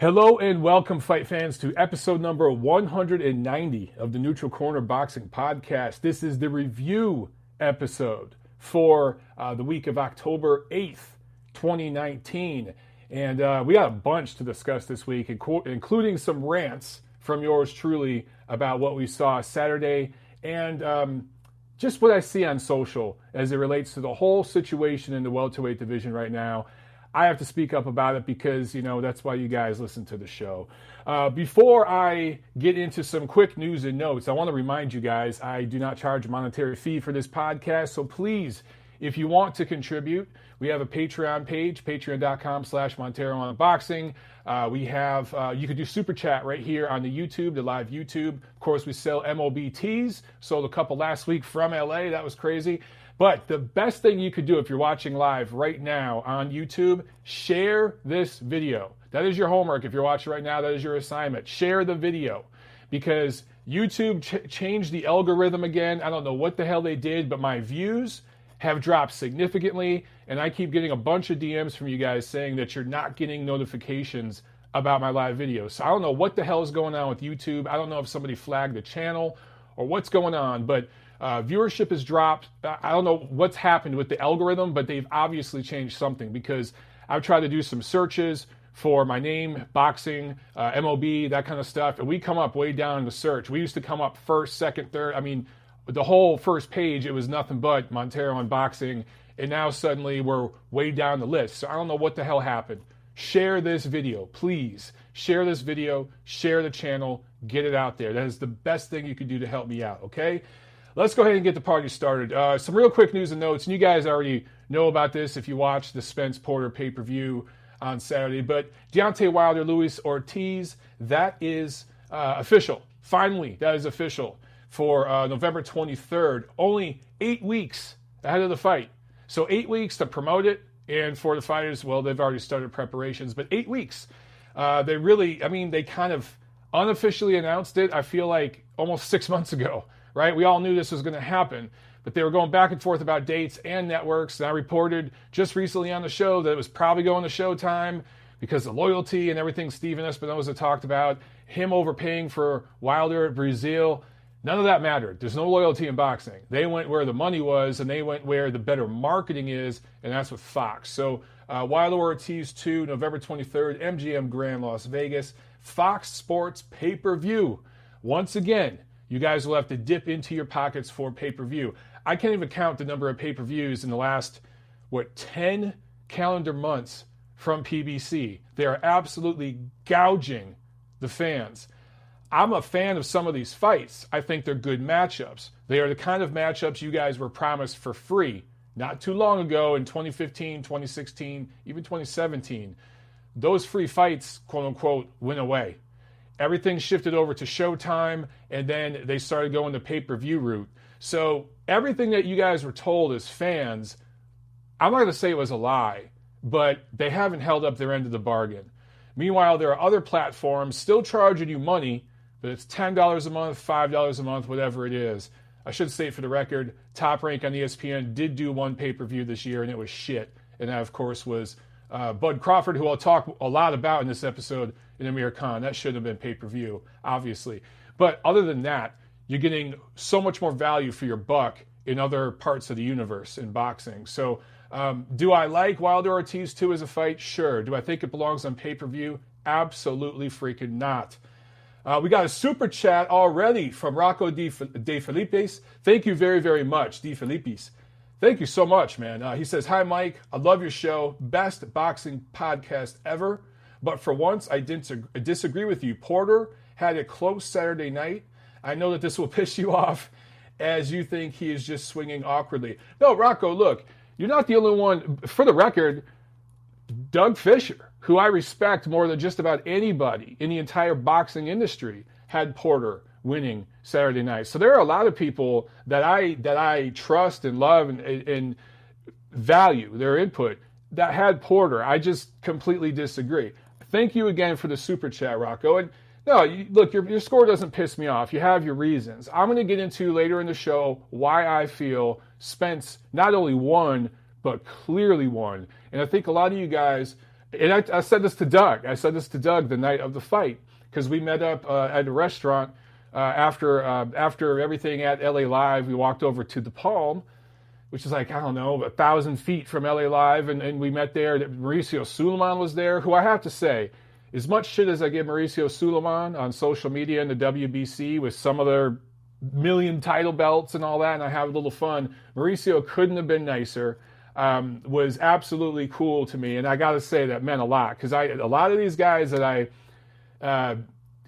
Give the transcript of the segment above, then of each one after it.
Hello and welcome, fight fans, to episode number 190 of the Neutral Corner Boxing Podcast. This is the review episode for the week of October 8th, 2019. And we got a bunch to discuss this week, including some rants from yours truly about what we saw Saturday and just what I see on social as it relates to the whole situation in the welterweight division right now. I have to speak up about it because, you know, that's why you guys listen to the show. Before I get into some quick news and notes, I want to remind you guys I do not charge a monetary fee for this podcast. So please, if you want to contribute, we have a Patreon page, patreon.com/Montero on Boxing. We have, you could do super chat right here on the YouTube, the live YouTube. Of course, we sell MOB tees. Sold a couple last week from LA. That was crazy. But the best thing you could do if you're watching live right now on YouTube, share this video. That is your homework. If you're watching right now, that is your assignment. Share the video because YouTube changed the algorithm again. I don't know what the hell they did, but my views have dropped significantly. And I keep getting a bunch of DMs from you guys saying that you're not getting notifications about my live videos. So I don't know what the hell is going on with YouTube. I don't know if somebody flagged the channel or what's going on, but viewership has dropped. I don't know what's happened with the algorithm, but they've obviously changed something because I've tried to do some searches for my name, boxing, MOB, that kind of stuff, and we come up way down in the search. We used to come up first, second, third. I mean, the whole first page, it was nothing but Montero on boxing, and now suddenly we're way down the list. So I don't know what the hell happened. Share this video, please. Share this video, share the channel, get it out there. That is the best thing you could do to help me out, okay? Let's go ahead and get the party started. Some real quick news and notes, and you guys already know about this if you watched the Spence Porter pay-per-view on Saturday, but Deontay Wilder-Luis Ortiz, that is official. Finally, that is official for November 23rd, only 8 weeks ahead of the fight. So 8 weeks to promote it, and for the fighters, well, they've already started preparations, but 8 weeks. They really, I mean, they kind of unofficially announced it, I feel like, almost 6 months ago. Right? We all knew this was going to happen, but they were going back and forth about dates and networks. And I reported just recently on the show that it was probably going to Showtime because of loyalty and everything Steven Espinoza talked about, him overpaying for Wilder at Brazil. None of that mattered. There's no loyalty in boxing. They went where the money was, and they went where the better marketing is, and that's with Fox. So Wilder Ortiz 2, November 23rd, MGM Grand, Las Vegas, Fox Sports pay-per-view. Once again, you guys will have to dip into your pockets for pay-per-view. I can't even count the number of pay-per-views in the last, 10 calendar months from PBC. They are absolutely gouging the fans. I'm a fan of some of these fights. I think they're good matchups. They are the kind of matchups you guys were promised for free not too long ago in 2015, 2016, even 2017. Those free fights, quote-unquote, went away. Everything shifted over to Showtime, and then they started going the pay-per-view route. So everything that you guys were told as fans, I'm not going to say it was a lie, but they haven't held up their end of the bargain. Meanwhile, there are other platforms still charging you money, but it's $10 a month, $5 a month, whatever it is. I should state for the record, Top Rank on ESPN did do one pay-per-view this year, and it was shit. And that, of course, was Bud Crawford, who I'll talk a lot about in this episode, and Amir Khan. That shouldn't have been pay-per-view, obviously. But other than that, you're getting so much more value for your buck in other parts of the universe in boxing. So do I like Wilder Ortiz 2 as a fight? Sure. Do I think it belongs on pay-per-view? Absolutely freaking not. We got a super chat already from Rocco De Felipes. Thank you very, very much, De Felipes. Thank you so much, man. He says, "Hi, Mike. I love your show. Best boxing podcast ever. But for once, I disagree with you. Porter had a close Saturday night. I know that this will piss you off as you think he is just swinging awkwardly." No, Rocco, look, you're not the only one. For the record, Doug Fisher, who I respect more than just about anybody in the entire boxing industry, had Porter winning Saturday night. So there are a lot of people that I trust and love and value their input that had Porter. I just completely disagree. Thank you again for the super chat, Rocco. And no, look, your score doesn't piss me off. You have your reasons. I'm going to get into later in the show why I feel Spence not only won, but clearly won. And I think a lot of you guys And I said this to Doug. I said this to Doug the night of the fight because we met up at a restaurant after everything at LA Live. We walked over to the Palm, which is like, I don't know, 1,000 feet from LA Live, and we met there. Mauricio Suleiman was there, who I have to say, as much shit as I give Mauricio Suleiman on social media and the WBC with some of their million title belts and all that, and I have a little fun, Mauricio couldn't have been nicer. Was absolutely cool to me, and I got to say that meant a lot, because a lot of these guys that I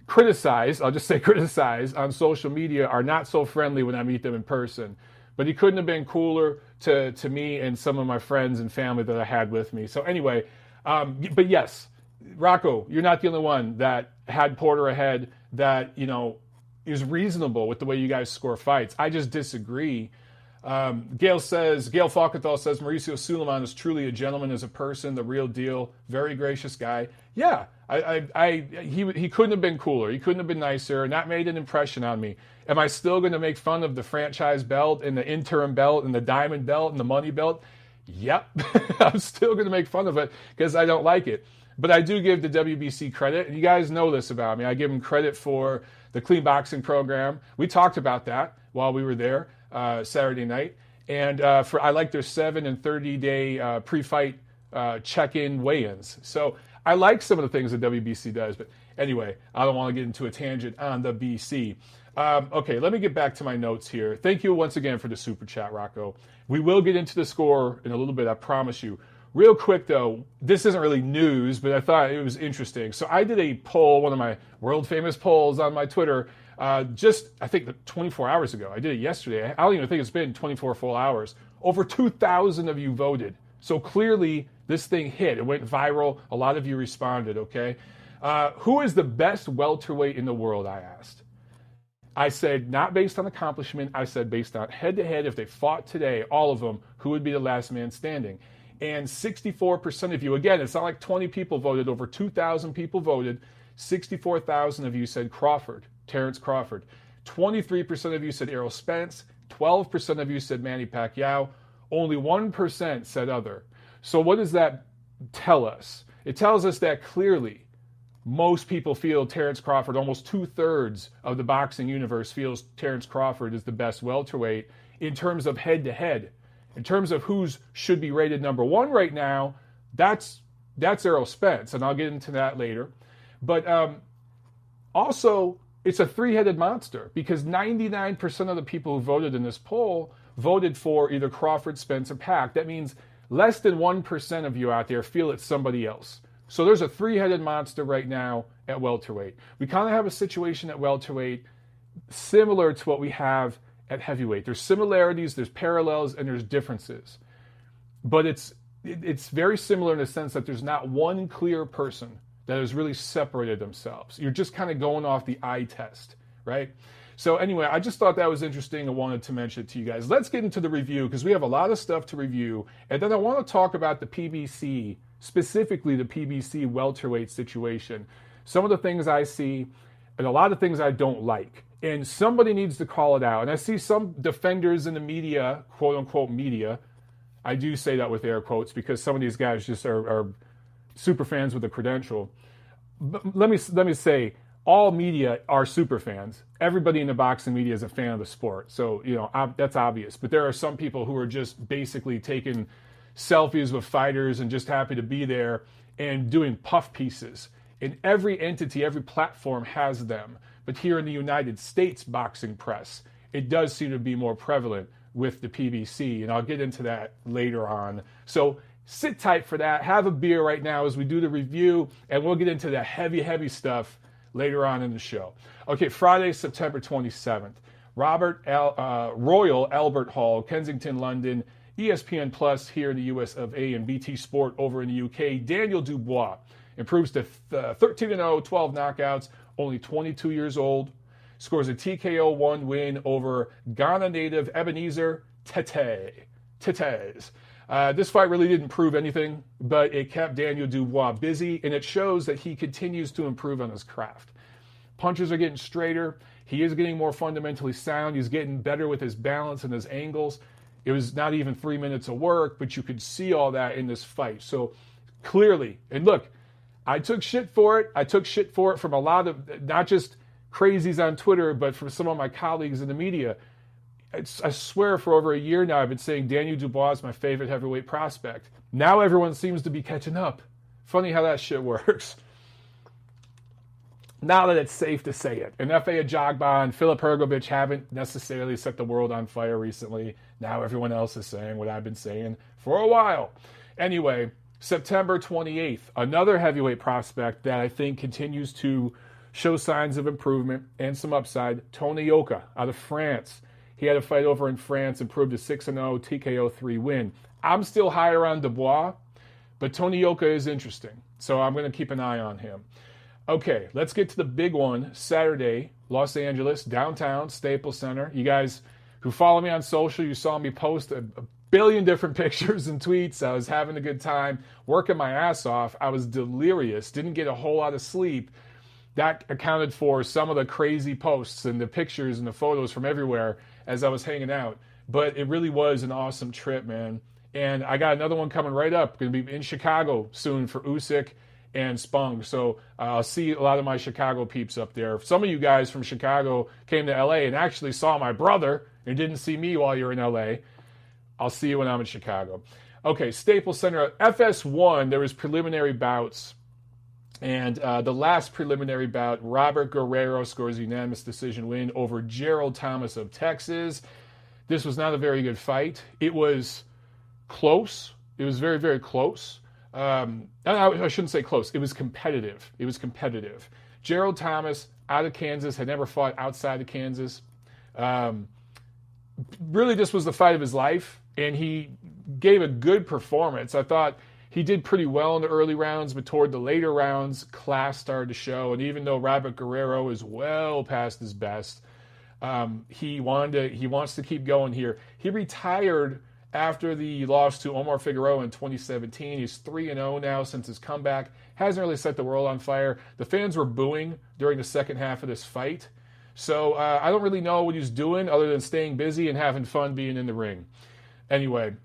criticize, I'll just say criticize, on social media are not so friendly when I meet them in person. But he couldn't have been cooler to me and some of my friends and family that I had with me. So anyway, but yes, Rocco, you're not the only one that had Porter ahead that, is reasonable with the way you guys score fights. I just disagree. Gail Falkenthal says, Mauricio Suleiman is truly a gentleman as a person, the real deal, very gracious guy. Yeah, he couldn't have been cooler. He couldn't have been nicer, and that made an impression on me. Am I still going to make fun of the franchise belt and the interim belt and the diamond belt and the money belt? Yep, I'm still going to make fun of it because I don't like it. But I do give the WBC credit, and you guys know this about me. I give them credit for the clean boxing program. We talked about that while we were there Saturday night. And I like their 7 and 30-day pre-fight check-in weigh-ins. So I like some of the things that WBC does. But anyway, I don't want to get into a tangent on the BC. Okay, let me get back to my notes here. Thank you once again for the super chat, Rocco. We will get into the score in a little bit, I promise you. Real quick, though, this isn't really news, but I thought it was interesting. So I did a poll, one of my world-famous polls on my Twitter, just, I think, 24 hours ago. I did it yesterday. I don't even think it's been 24 full hours. Over 2,000 of you voted. So clearly, this thing hit. It went viral. A lot of you responded, okay? Who is the best welterweight in the world, I asked. I said, not based on accomplishment. I said, based on head-to-head, if they fought today, all of them, who would be the last man standing? And 64% of you, again, it's not like 20 people voted, over 2,000 people voted. 64,000 of you said Crawford, Terrence Crawford. 23% of you said Errol Spence. 12% of you said Manny Pacquiao. Only 1% said other. So what does that tell us? It tells us that clearly most people feel Terrence Crawford, almost 2/3 of the boxing universe feels Terrence Crawford is the best welterweight in terms of head-to-head. In terms of who should be rated number one right now, that's Errol Spence, and I'll get into that later. But also, it's a three-headed monster because 99% of the people who voted in this poll voted for either Crawford, Spence, or Pac. That means less than 1% of you out there feel it's somebody else. So there's a three-headed monster right now at welterweight. We kind of have a situation at welterweight similar to what we have at heavyweight. There's similarities, there's parallels, and there's differences. But it's very similar in the sense that there's not one clear person that has really separated themselves. You're just kind of going off the eye test, right? So anyway, I just thought that was interesting. I wanted to mention it to you guys. Let's get into the review because we have a lot of stuff to review. And then I want to talk about the PBC, specifically the PBC welterweight situation. Some of the things I see and a lot of things I don't like. And somebody needs to call it out. And I see some defenders in the media, quote unquote media. I do say that with air quotes because some of these guys just are super fans with a credential. But let me say, all media are super fans. Everybody in the boxing media is a fan of the sport. So, that's obvious. But there are some people who are just basically taking selfies with fighters and just happy to be there and doing puff pieces. And every entity, every platform has them. But here in the United States boxing press, it does seem to be more prevalent with the PBC. And I'll get into that later on. So sit tight for that. Have a beer right now as we do the review. And we'll get into the heavy stuff later on in the show. Okay, Friday, September 27th. Royal Albert Hall, Kensington, London. ESPN Plus here in the US of A and BT Sport over in the UK. Daniel Dubois improves to 13-0, 12 knockouts, only 22 years old. Scores a TKO 1 win over Ghana native Ebenezer Tetes. This fight really didn't prove anything, but it kept Daniel Dubois busy, and it shows that he continues to improve on his craft. Punches are getting straighter. He is getting more fundamentally sound. He's getting better with his balance and his angles. It was not even 3 minutes of work, but you could see all that in this fight. So clearly. And look, I took shit for it. I took shit for it from a lot of, not just crazies on Twitter, but from some of my colleagues in the media. I swear for over a year now, I've been saying Daniel Dubois is my favorite heavyweight prospect. Now everyone seems to be catching up. Funny how that shit works. Now that it's safe to say it. And F.A. Ajagba and Filip Hrgovic haven't necessarily set the world on fire recently. Now everyone else is saying what I've been saying for a while. Anyway, September 28th, another heavyweight prospect that I think continues to show signs of improvement and some upside, Tony Yoka out of France. He had a fight over in France and proved a 6-0 TKO 3 win. I'm still higher on Dubois, but Tony Yoka is interesting, so I'm going to keep an eye on him. Okay, let's get to the big one. Saturday, Los Angeles, downtown, Staples Center. You guys who follow me on social, you saw me post a billion different pictures and tweets. I was having a good time, working my ass off. I was delirious, didn't get a whole lot of sleep. That accounted for some of the crazy posts and the pictures and the photos from everywhere as I was hanging out. But it really was an awesome trip, man. And I got another one coming right up. Going to be in Chicago soon for Usyk and Spung. So I'll see a lot of my Chicago peeps up there. Some of you guys from Chicago came to LA and actually saw my brother and didn't see me while you're in LA. I'll see you when I'm in Chicago. Okay, Staples Center. FS1, there was preliminary bouts. And the last preliminary bout, Robert Guerrero scores a unanimous decision win over Gerald Thomas of Texas. This was not a very good fight. It was close. It was very, very close. I shouldn't say close. It was competitive. It was competitive. Gerald Thomas, out of Kansas, had never fought outside of Kansas. Really, this was the fight of his life, and he gave a good performance. I thought he did pretty well in the early rounds, but toward the later rounds, class started to show. And even though Robert Guerrero is well past his best, he wants to keep going here. He retired after the loss to Omar Figueroa in 2017. He's 3-0 now since his comeback. Hasn't really set the world on fire. The fans were booing during the second half of this fight. So I don't really know what he's doing other than staying busy and having fun being in the ring. Anyway,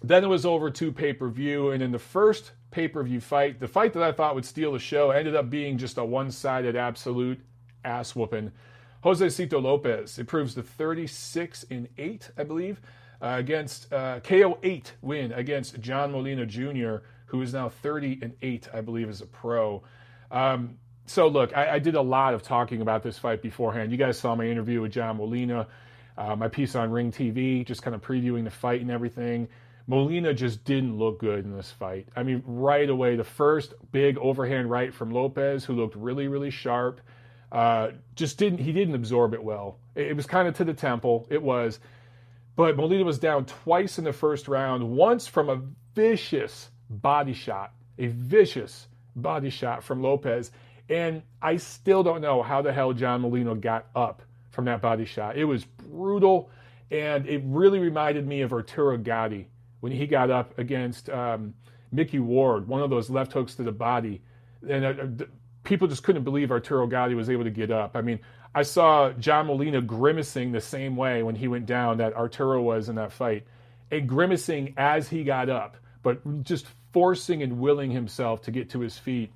then it was over to pay-per-view. And in the first pay-per-view fight, the fight that I thought would steal the show ended up being just a one-sided absolute ass-whooping. Josecito Lopez improves to 36-8, I believe, against KO 8 win against John Molina Jr., who is now 30-8, I believe, as a pro. So look, I did a lot of talking about this fight beforehand. You guys saw my interview with John Molina, my piece on Ring TV, just kind of previewing the fight and everything. Molina just didn't look good in this fight. I mean, right away, the first big overhand right from Lopez, who looked really, really sharp, he didn't absorb it well. It was kind of to the temple. It was. But Molina was down twice in the first round, once from a vicious body shot from Lopez. And I still don't know how the hell John Molina got up from that body shot. It was brutal, and it really reminded me of Arturo Gatti when he got up against Mickey Ward, one of those left hooks to the body. And people just couldn't believe Arturo Gatti was able to get up. I mean, I saw John Molina grimacing the same way when he went down that Arturo was in that fight, and grimacing as he got up, but just forcing and willing himself to get to his feet.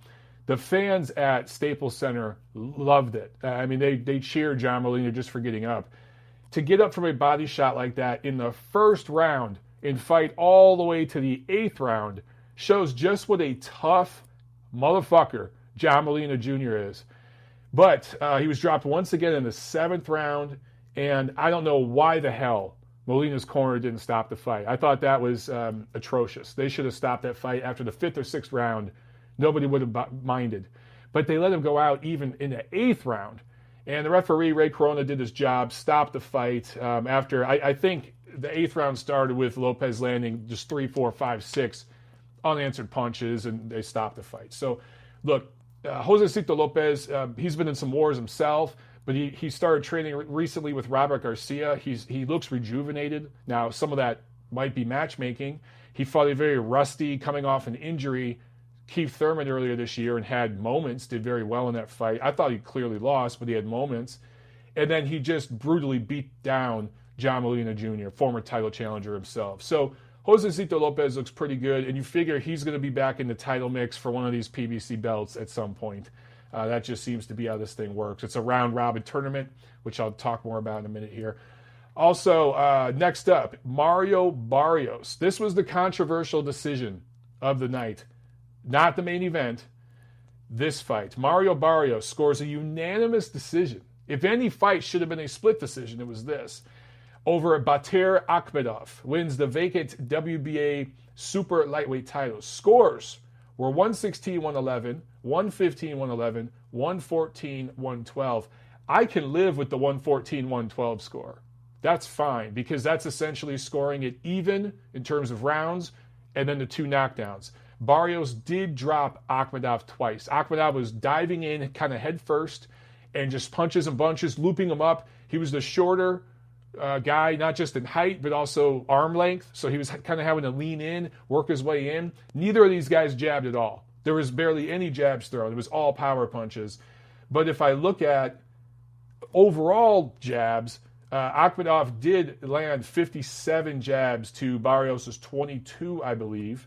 The fans at Staples Center loved it. I mean, they cheered John Molina just for getting up. To get up from a body shot like that in the first round and fight all the way to the 8th round shows just what a tough motherfucker John Molina Jr. is. But he was dropped once again in the 7th round, and I don't know why the hell Molina's corner didn't stop the fight. I thought that was atrocious. They should have stopped that fight after the 5th or 6th round. Nobody would have minded. But they let him go out even in the 8th round. And the referee, Ray Corona, did his job, stopped the fight after, I think the 8th round started with Lopez landing just 3, 4, 5, 6 unanswered punches, and they stopped the fight. So, look, Josecito Lopez, he's been in some wars himself, but he started training recently with Robert Garcia. He looks rejuvenated. Now, some of that might be matchmaking. He fought a very rusty, coming off an injury, Keith Thurman earlier this year, and had moments, did very well in that fight. I thought he clearly lost, but he had moments. And then he just brutally beat down John Molina Jr., former title challenger himself. So Josecito Lopez looks pretty good, and you figure he's going to be back in the title mix for one of these PBC belts at some point. That just seems to be how this thing works. It's a round-robin tournament, which I'll talk more about in a minute here. Also, next up, Mario Barrios. This was the controversial decision of the night. Not the main event, this fight. Mario Barrios scores a unanimous decision. If any fight should have been a split decision, it was this. Over Batir Akhmedov, wins the vacant WBA super lightweight titles. Scores were 116-111, 115-111, 114-112. I can live with the 114-112 score. That's fine, because that's essentially scoring it even in terms of rounds and then the 2 knockdowns. Barrios did drop Akhmedov twice. Akhmedov was diving in kind of head first and just punches and bunches, looping him up. He was the shorter guy, not just in height, but also arm length. So he was kind of having to lean in, work his way in. Neither of these guys jabbed at all. There was barely any jabs thrown. It was all power punches. But if I look at overall jabs, Akhmedov did land 57 jabs to Barrios' 22, I believe.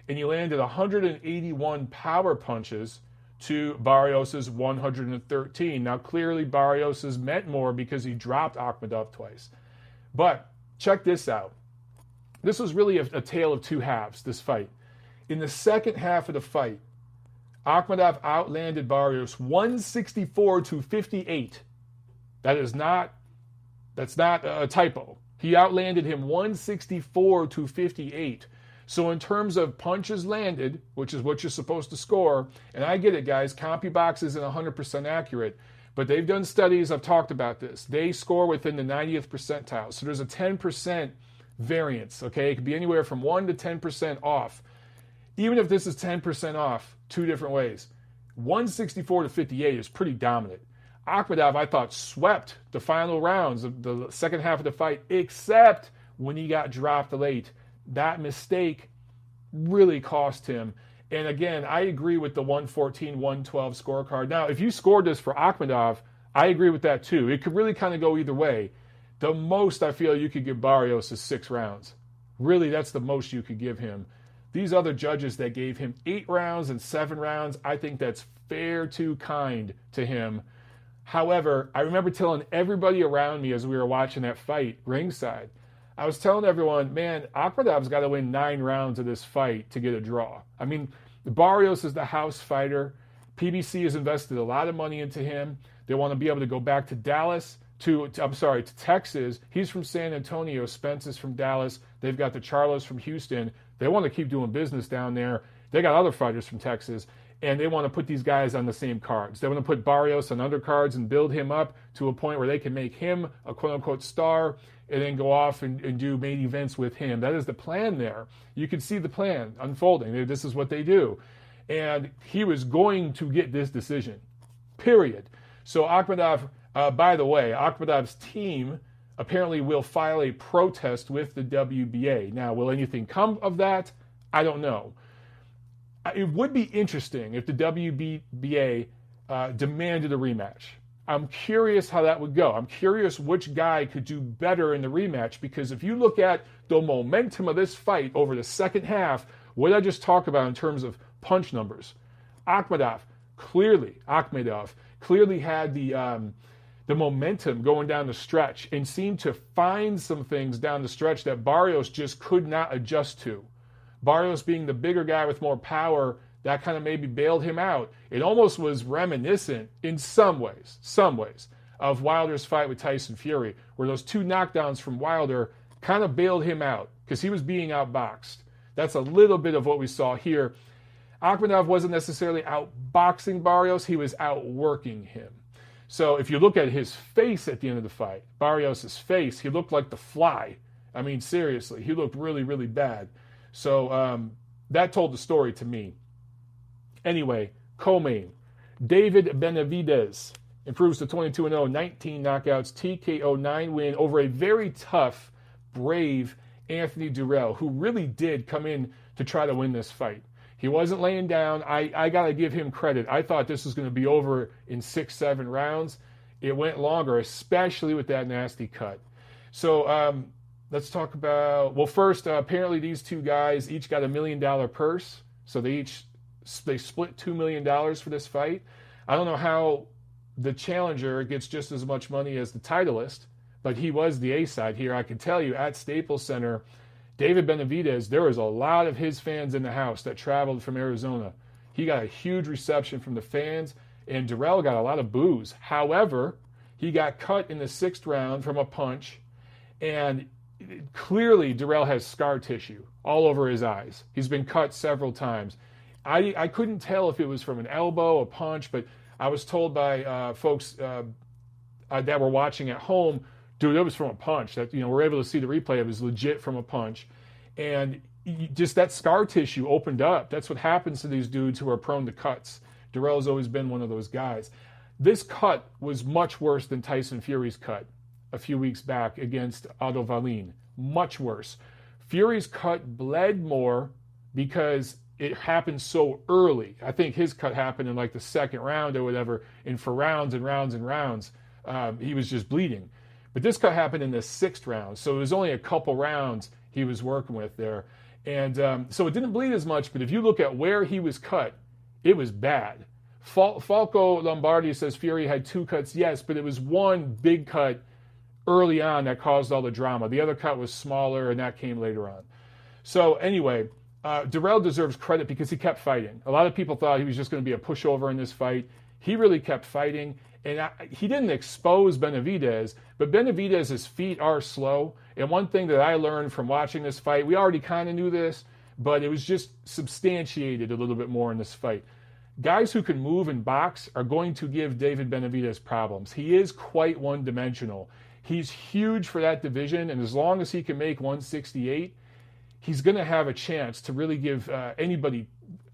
And he landed 181 power punches to Barrios' 113. Now, clearly, Barrios meant more because he dropped Akhmedov twice. But check this out. This was really a tale of two halves, this fight. In the second half of the fight, Akhmedov outlanded Barrios 164-58. That's not a typo. He outlanded him 164-58. So in terms of punches landed, which is what you're supposed to score, and I get it, guys, CompuBox isn't 100% accurate, but they've done studies, I've talked about this. They score within the 90th percentile. So there's a 10% variance, okay? It could be anywhere from 1 to 10% off. Even if this is 10% off, 2 different ways. 164-58 is pretty dominant. Akhmedov, I thought, swept the final rounds of the second half of the fight, except when he got dropped late. That mistake really cost him. And again, I agree with the 114-112 scorecard. Now, if you scored this for Akhmedov, I agree with that too. It could really kind of go either way. The most I feel you could give Barrios is 6 rounds. Really, that's the most you could give him. These other judges that gave him 8 rounds and 7 rounds, I think that's fair too kind to him. However, I remember telling everybody around me as we were watching that fight ringside, I was telling everyone, man, Akhmedov's got to win 9 rounds of this fight to get a draw. I mean, Barrios is the house fighter. PBC has invested a lot of money into him. They want to be able to go back to to Texas. He's from San Antonio. Spence is from Dallas. They've got the Charlos from Houston. They want to keep doing business down there. They got other fighters from Texas, and they want to put these guys on the same cards. They want to put Barrios on undercards and build him up to a point where they can make him a quote-unquote star and then go off and do main events with him. That is the plan there. You can see the plan unfolding. This is what they do. And he was going to get this decision, period. So Akhmedov, by the way, Akhmedov's team apparently will file a protest with the WBA. Now, will anything come of that? I don't know. It would be interesting if the WBA demanded a rematch. I'm curious how that would go. I'm curious which guy could do better in the rematch, because if you look at the momentum of this fight over the second half, what I just talked about in terms of punch numbers, Akhmedov clearly had the momentum going down the stretch and seemed to find some things down the stretch that Barrios just could not adjust to. Barrios being the bigger guy with more power, that kind of maybe bailed him out. It almost was reminiscent in some ways, of Wilder's fight with Tyson Fury, where those 2 knockdowns from Wilder kind of bailed him out because he was being outboxed. That's a little bit of what we saw here. Akhmedov wasn't necessarily outboxing Barrios, he was outworking him. So if you look at his face at the end of the fight, Barrios' face, he looked like the Fly. I mean, seriously, he looked really, really bad. So that told the story to me. Anyway, co-main. David Benavidez improves to 22-0, 19 knockouts, TKO 9 win over a very tough, brave Anthony Dirrell, who really did come in to try to win this fight. He wasn't laying down. I got to give him credit. I thought this was going to be over in 6-7 rounds. It went longer, especially with that nasty cut. So let's talk about, well, first, apparently these two guys each got $1 million purse. So they split $2 million for this fight. I don't know how the challenger gets just as much money as the titleist, but he was the A side here. I can tell you at Staples Center, David Benavidez, there was a lot of his fans in the house that traveled from Arizona. He got a huge reception from the fans, and Dirrell got a lot of boos. However, he got cut in the 6th round from a punch, and clearly Dirrell has scar tissue all over his eyes. He's been cut several times. I couldn't tell if it was from an elbow, a punch, but I was told by folks that were watching at home, dude, it was from a punch. That, we're able to see the replay. It was legit from a punch. And just that scar tissue opened up. That's what happens to these dudes who are prone to cuts. Dirrell's always been one of those guys. This cut was much worse than Tyson Fury's cut a few weeks back against Otto Wallin. Much worse. Fury's cut bled more because it happened so early. I think his cut happened in like the 2nd round or whatever, and for rounds and rounds and rounds, he was just bleeding. But this cut happened in the 6th round, so it was only a couple rounds he was working with there. And so it didn't bleed as much, but if you look at where he was cut, it was bad. Falco Lombardi says Fury had 2 cuts, yes, but it was one big cut early on that caused all the drama. The other cut was smaller, and that came later on. So anyway, Dirrell deserves credit because he kept fighting. A lot of people thought he was just going to be a pushover in this fight. He really kept fighting, and he didn't expose Benavidez, but Benavidez's feet are slow. And one thing that I learned from watching this fight, we already kind of knew this, but it was just substantiated a little bit more in this fight. Guys who can move and box are going to give David Benavidez problems. He is quite one-dimensional. He's huge for that division, and as long as he can make 168, he's going to have a chance to really give anybody,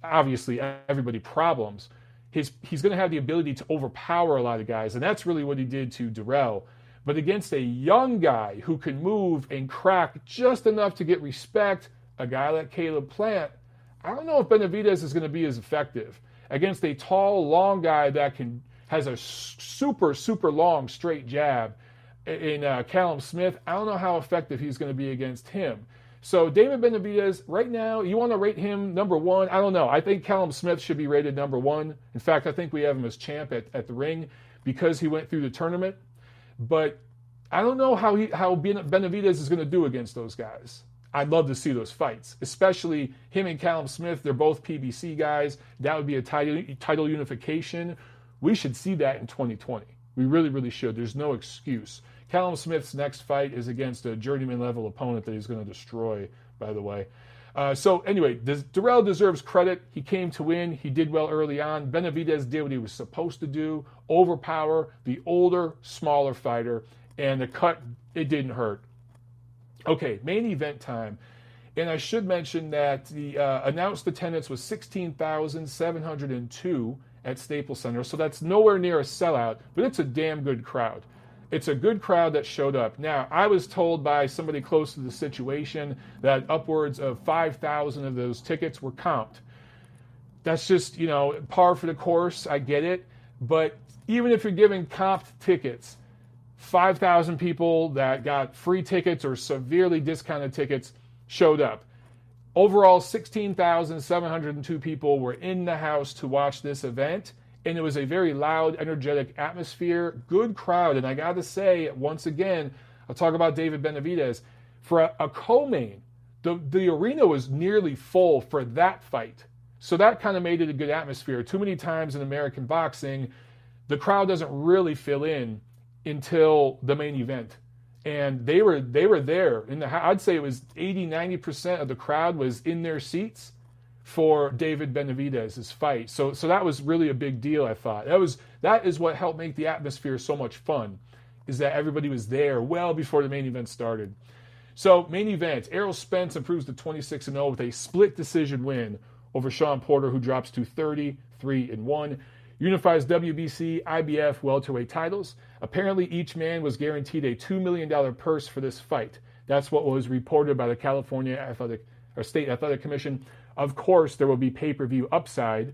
obviously everybody, problems. He's going to have the ability to overpower a lot of guys, and that's really what he did to Dirrell. But against a young guy who can move and crack just enough to get respect, a guy like Caleb Plant, I don't know if Benavidez is going to be as effective. Against a tall, long guy that has a super, super long straight jab in Callum Smith, I don't know how effective he's going to be against him. So David Benavidez, right now, you want to rate him number 1? I don't know. I think Callum Smith should be rated number 1. In fact, I think we have him as champ at the ring because he went through the tournament. But I don't know how Benavidez is going to do against those guys. I'd love to see those fights, especially him and Callum Smith. They're both PBC guys. That would be a title unification. We should see that in 2020. We really, really should. There's no excuse. Callum Smith's next fight is against a journeyman-level opponent that he's going to destroy, by the way. So anyway, Dirrell deserves credit. He came to win. He did well early on. Benavidez did what he was supposed to do, overpower the older, smaller fighter, and the cut, it didn't hurt. Okay, main event time. And I should mention that the announced attendance was 16,702 at Staples Center, so that's nowhere near a sellout, but it's a damn good crowd. It's a good crowd that showed up. Now, I was told by somebody close to the situation that upwards of 5,000 of those tickets were comped. That's just, par for the course. I get it. But even if you're giving comped tickets, 5,000 people that got free tickets or severely discounted tickets showed up. Overall, 16,702 people were in the house to watch this event. And it was a very loud, energetic atmosphere, good crowd. And I got to say, once again, I'll talk about David Benavidez. For a co-main, the arena was nearly full for that fight. So that kind of made it a good atmosphere. Too many times in American boxing, the crowd doesn't really fill in until the main event. And they were there. I'd say it was 80-90% of the crowd was in their seats for David Benavidez's fight. So that was really a big deal, I thought. That is what helped make the atmosphere so much fun, is that everybody was there well before the main event started. So main event, Errol Spence improves to 26-0 with a split decision win over Shawn Porter, who drops to 33-1. Unifies WBC, IBF, welterweight titles. Apparently each man was guaranteed a $2 million purse for this fight. That's what was reported by the California State Athletic Commission. Of course, there will be pay-per-view upside.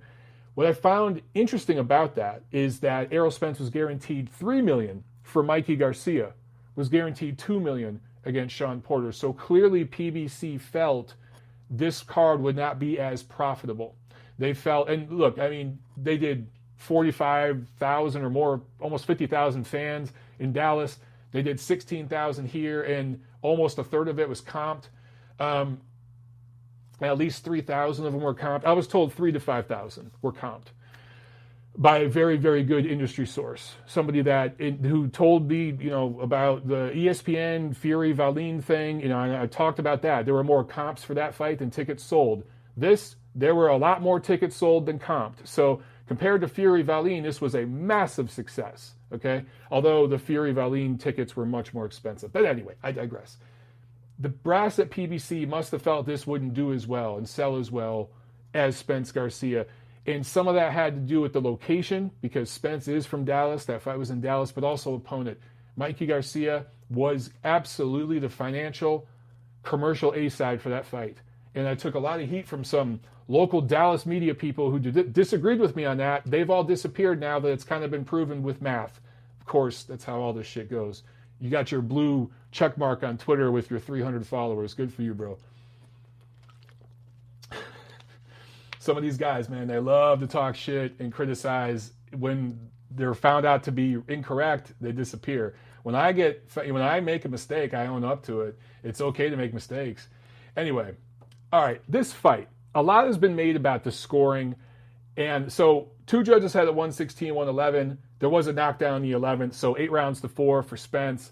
What I found interesting about that is that Errol Spence was guaranteed $3 million for Mikey Garcia, was guaranteed $2 million, against Shawn Porter. So clearly PBC felt this card would not be as profitable. They felt, and look, I mean, they did 45,000 or more, almost 50,000 fans in Dallas. They did 16,000 here, and almost a third of it was comped. At least 3,000 of them were comped. I was told 3,000 to 5,000 were comped by a very, very good industry source. Somebody who told me, about the ESPN Fury Valine thing. And I talked about that. There were more comps for that fight than tickets sold. There were a lot more tickets sold than comped. So compared to Fury Valine, this was a massive success. Okay, although the Fury Valine tickets were much more expensive. But anyway, I digress. The brass at PBC must have felt this wouldn't do as well and sell as well as Spence Garcia. And some of that had to do with the location, because Spence is from Dallas. That fight was in Dallas, but also opponent. Mikey Garcia was absolutely the financial, commercial A-side for that fight. And I took a lot of heat from some local Dallas media people who disagreed with me on that. They've all disappeared now that it's kind of been proven with math. Of course, that's how all this shit goes. You got your blue check mark on Twitter with your 300 followers. Good for you, bro. Some of these guys, man, they love to talk shit and criticize. When they're found out to be incorrect, they disappear. When I make a mistake, I own up to it. It's okay to make mistakes. Anyway, all right, this fight. A lot has been made about the scoring. And so 2 judges had it 116, 111. There was a knockdown in the 11th, so 8 rounds to 4 for Spence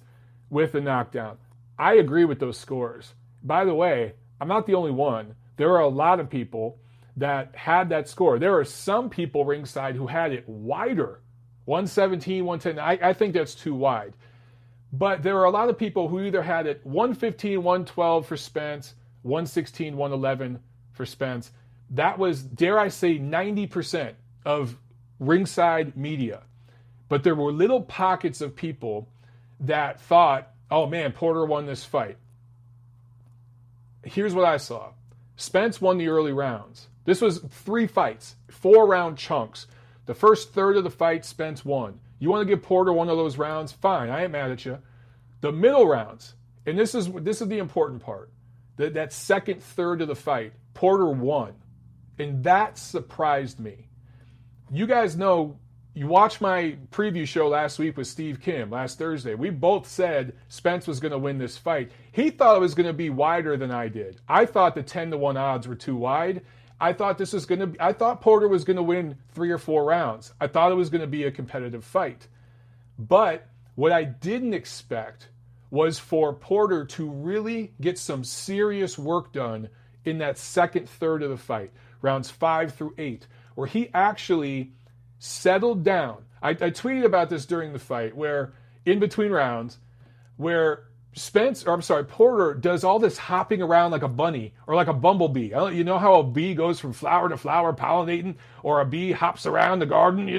with a knockdown. I agree with those scores. By the way, I'm not the only one. There are a lot of people that had that score. There are some people ringside who had it wider, 117, 110. I think that's too wide. But there are a lot of people who either had it 115, 112 for Spence, 116, 111 for Spence. That was, dare I say, 90% of ringside media. But there were little pockets of people that thought, oh man, Porter won this fight. Here's what I saw. Spence won the early rounds. This was 3 fights, 4-round chunks. The first third of the fight, Spence won. You want to give Porter one of those rounds? Fine, I ain't mad at you. The middle rounds, and this is the important part, that second third of the fight, Porter won. And that surprised me. You guys know, you watched my preview show last week with Steve Kim, last Thursday. We both said Spence was going to win this fight. He thought it was going to be wider than I did. I thought the 10-1 odds were too wide. I thought Porter was going to win 3 or 4 rounds. I thought it was going to be a competitive fight. But what I didn't expect was for Porter to really get some serious work done in that second third of the fight, rounds 5 through 8, where he actually settled down. I tweeted about this during the fight, where in between rounds, where Porter does all this hopping around like a bunny or like a bumblebee. You know how a bee goes from flower to flower pollinating, or a bee hops around the garden,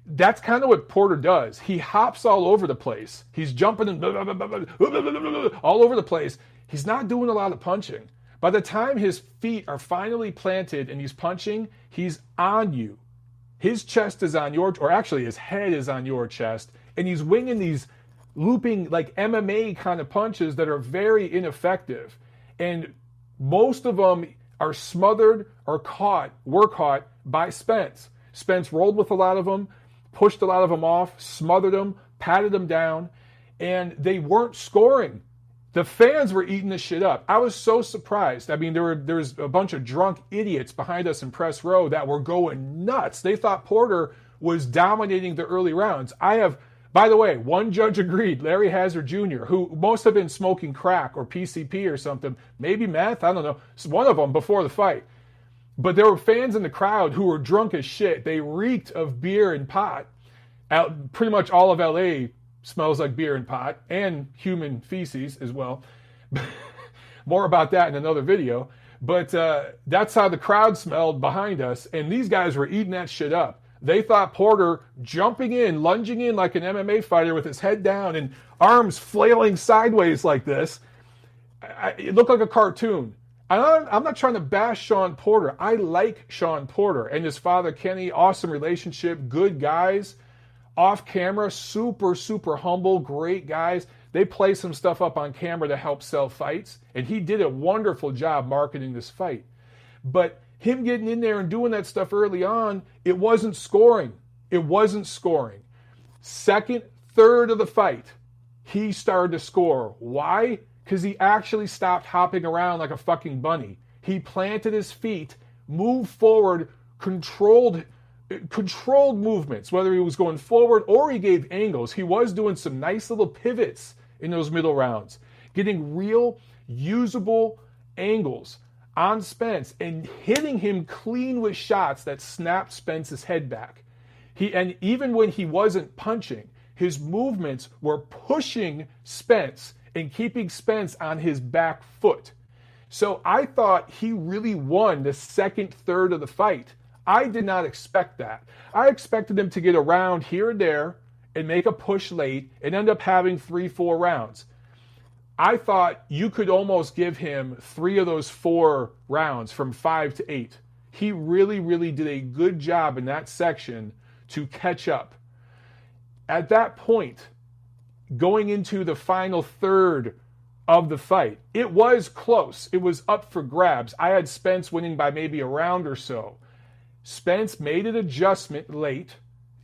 That's kind of what Porter does. He hops all over the place. He's jumping and all over the place. He's not doing a lot of punching. By the time his feet are finally planted and he's punching, he's on you. His chest is on your, or actually his head is on your chest, and he's winging these looping like MMA kind of punches that are very ineffective. And most of them are smothered or were caught by Spence. Spence rolled with a lot of them, pushed a lot of them off, smothered them, patted them down, and they weren't scoring. The fans were eating this shit up. I was so surprised. I mean, there's a bunch of drunk idiots behind us in press row that were going nuts. They thought Porter was dominating the early rounds. By the way, one judge agreed, Larry Hazard Jr., who must have been smoking crack or PCP or something, maybe meth, I don't know. It's one of them before the fight. But there were fans in the crowd who were drunk as shit. They reeked of beer and pot. Pretty much all of LA smells like beer and pot, and human feces as well. More about that in another video. But that's how the crowd smelled behind us, and these guys were eating that shit up. They thought Porter jumping in, lunging in like an MMA fighter with his head down and arms flailing sideways like this. It looked like a cartoon. I'm not trying to bash Shawn Porter. I like Shawn Porter and his father, Kenny. Awesome relationship, good guys. Off camera, super, super humble, great guys. They play some stuff up on camera to help sell fights, and he did a wonderful job marketing this fight. But him getting in there and doing that stuff early on, it wasn't scoring. It wasn't scoring. Second, third of the fight, he started to score. Why? Because he actually stopped hopping around like a fucking bunny. He planted his feet, moved forward, controlled movements, whether he was going forward or he gave angles. He was doing some nice little pivots in those middle rounds, getting real usable angles on Spence and hitting him clean with shots that snapped Spence's head back. And even when he wasn't punching, his movements were pushing Spence and keeping Spence on his back foot. So I thought he really won the second third of the fight. I did not expect that. I expected him to get around here and there and make a push late and end up having 3-4 rounds. I thought you could almost give him 3 of those 4 rounds from 5 to 8. He really, really did a good job in that section to catch up. At that point, going into the final third of the fight, it was close. It was up for grabs. I had Spence winning by maybe a round or so. Spence made an adjustment late,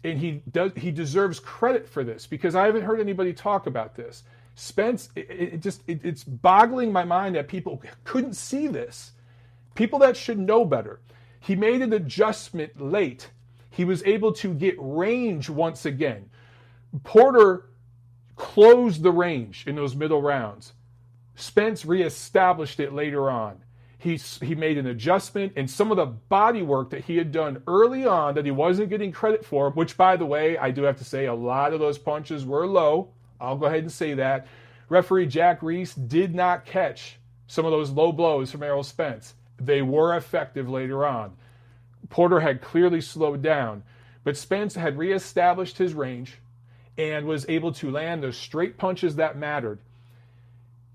and he deserves credit for this because I haven't heard anybody talk about this. Spence, it's boggling my mind that people couldn't see this. People that should know better. He made an adjustment late. He was able to get range once again. Porter closed the range in those middle rounds. Spence reestablished it later on. He made an adjustment, and some of the body work that he had done early on that he wasn't getting credit for, which, by the way, I do have to say a lot of those punches were low. I'll go ahead and say that. Referee Jack Reese did not catch some of those low blows from Errol Spence. They were effective later on. Porter had clearly slowed down, but Spence had reestablished his range and was able to land those straight punches that mattered.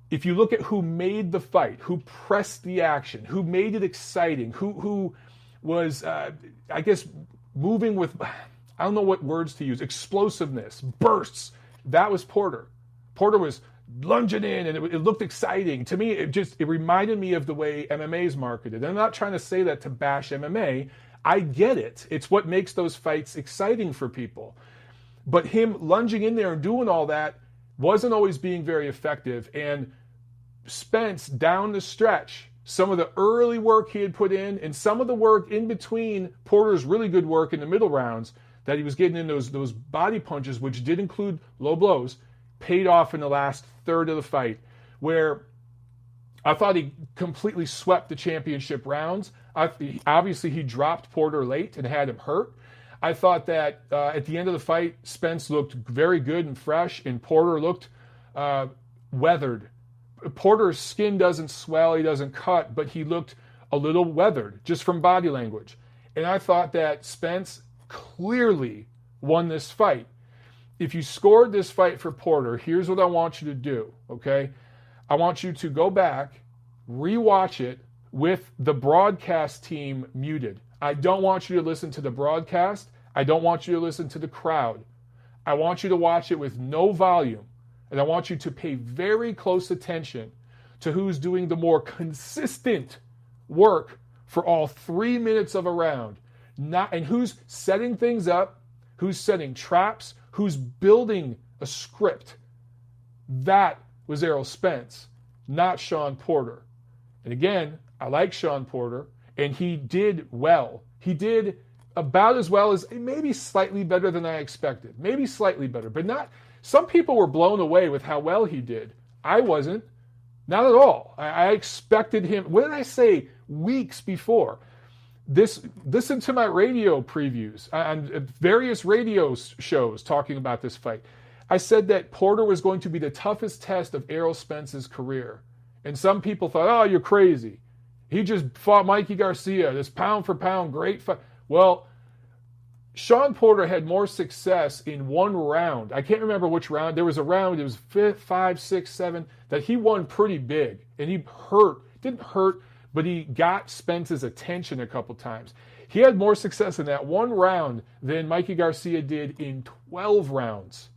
If you look at who made the fight, who pressed the action, who made it exciting, who was, I guess, moving with, I don't know what words to use, explosiveness, bursts, that was Porter. Porter was lunging in, and it looked exciting. To me, it reminded me of the way MMA is marketed. And I'm not trying to say that to bash MMA. I get it. It's what makes those fights exciting for people. But him lunging in there and doing all that wasn't always being very effective. And Spence, down the stretch, some of the early work he had put in and some of the work in between Porter's really good work in the middle rounds that he was getting in those body punches, which did include low blows, paid off in the last third of the fight, where I thought he completely swept the championship rounds. Obviously, he dropped Porter late and had him hurt. I thought that at the end of the fight, Spence looked very good and fresh, and Porter looked weathered. Porter's skin doesn't swell, he doesn't cut, but he looked a little weathered just from body language. And I thought that Spence clearly won this fight. If you scored this fight for Porter, here's what I want you to do, okay? I want you to go back, rewatch it with the broadcast team muted. I don't want you to listen to the broadcast. I don't want you to listen to the crowd. I want you to watch it with no volume. And I want you to pay very close attention to who's doing the more consistent work for all 3 minutes of a round. And who's setting things up, who's setting traps, who's building a script. That was Errol Spence, not Shawn Porter. And again, I like Shawn Porter, and he did well. He did about as well as, maybe slightly better than I expected. Maybe slightly better, but not. Some people were blown away with how well he did. I wasn't. Not at all. I expected him. What did I say weeks before? Listen to my radio previews on various radio shows talking about this fight. I said that Porter was going to be the toughest test of Errol Spence's career. And some people thought, oh, you're crazy. He just fought Mikey Garcia, this pound for pound great fight. Well, Shawn Porter had more success in one round. I can't remember which round. There was a round, it was 5, 6, 7, that he won pretty big. And he didn't hurt, but he got Spence's attention a couple times. He had more success in that one round than Mikey Garcia did in 12 rounds.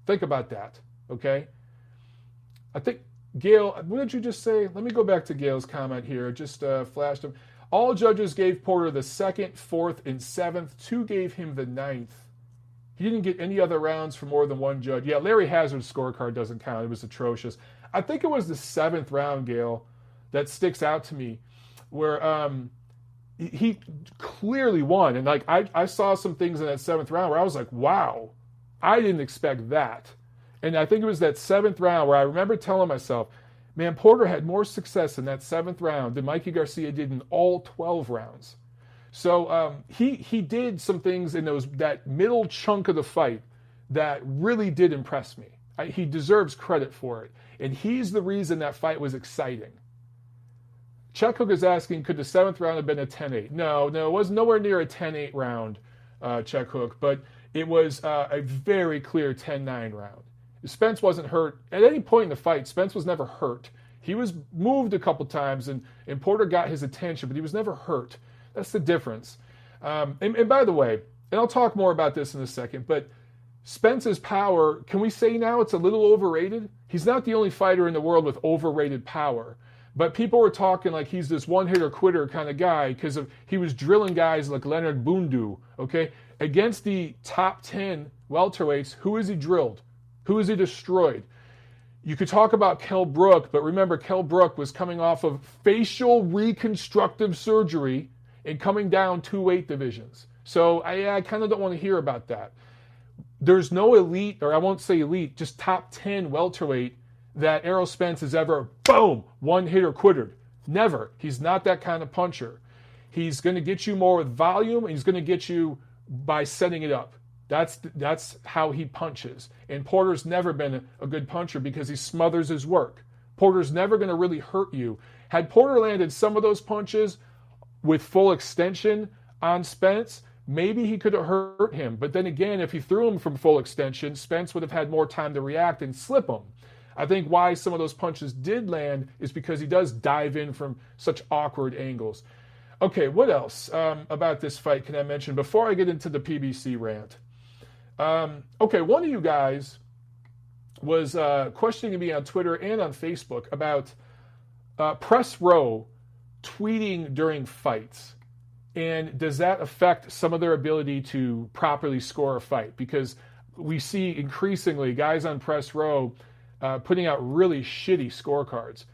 Think about that, okay? I think, Gail, what did you just say? Let me go back to Gail's comment here. Just flashed him. All judges gave Porter the 2nd, 4th, and 7th. 2 gave him the 9th. He didn't get any other rounds for more than 1 judge. Yeah, Larry Hazard's scorecard doesn't count. It was atrocious. I think it was the 7th round, Gail, that sticks out to me, where he clearly won. And like I saw some things in that 7th round where I was like, wow, I didn't expect that. And I think it was that 7th round where I remember telling myself, man, Porter had more success in that 7th round than Mikey Garcia did in all 12 rounds. So he did some things in that middle chunk of the fight that really did impress me. He deserves credit for it. And he's the reason that fight was exciting. Chuck Hook is asking, could the 7th round have been a 10-8? No, it was nowhere near a 10-8 round, Chuck Hook, but it was a very clear 10-9 round. Spence wasn't hurt. At any point in the fight, Spence was never hurt. He was moved a couple times, and Porter got his attention, but he was never hurt. That's the difference. And by the way, and I'll talk more about this in a second, but Spence's power, can we say now it's a little overrated? He's not the only fighter in the world with overrated power. But people were talking like he's this one-hitter quitter kind of guy because he was drilling guys like Leonard Bundu, okay? Against the top 10 welterweights, who is he drilled? Who is he destroyed? You could talk about Kell Brook, but remember, Kell Brook was coming off of facial reconstructive surgery and coming down 2 weight divisions. So I kind of don't want to hear about that. There's no elite, or I won't say elite, just top 10 welterweight that Errol Spence has ever, boom, one-hitter quittered. Never. He's not that kind of puncher. He's going to get you more with volume, and he's going to get you by setting it up. That's how he punches. And Porter's never been a good puncher because he smothers his work. Porter's never going to really hurt you. Had Porter landed some of those punches with full extension on Spence, maybe he could have hurt him. But then again, if he threw him from full extension, Spence would have had more time to react and slip him. I think why some of those punches did land is because he does dive in from such awkward angles. Okay, what else about this fight can I mention before I get into the PBC rant? Okay, one of you guys was questioning me on Twitter and on Facebook about press row tweeting during fights. And does that affect some of their ability to properly score a fight? Because we see increasingly guys on press row putting out really shitty scorecards.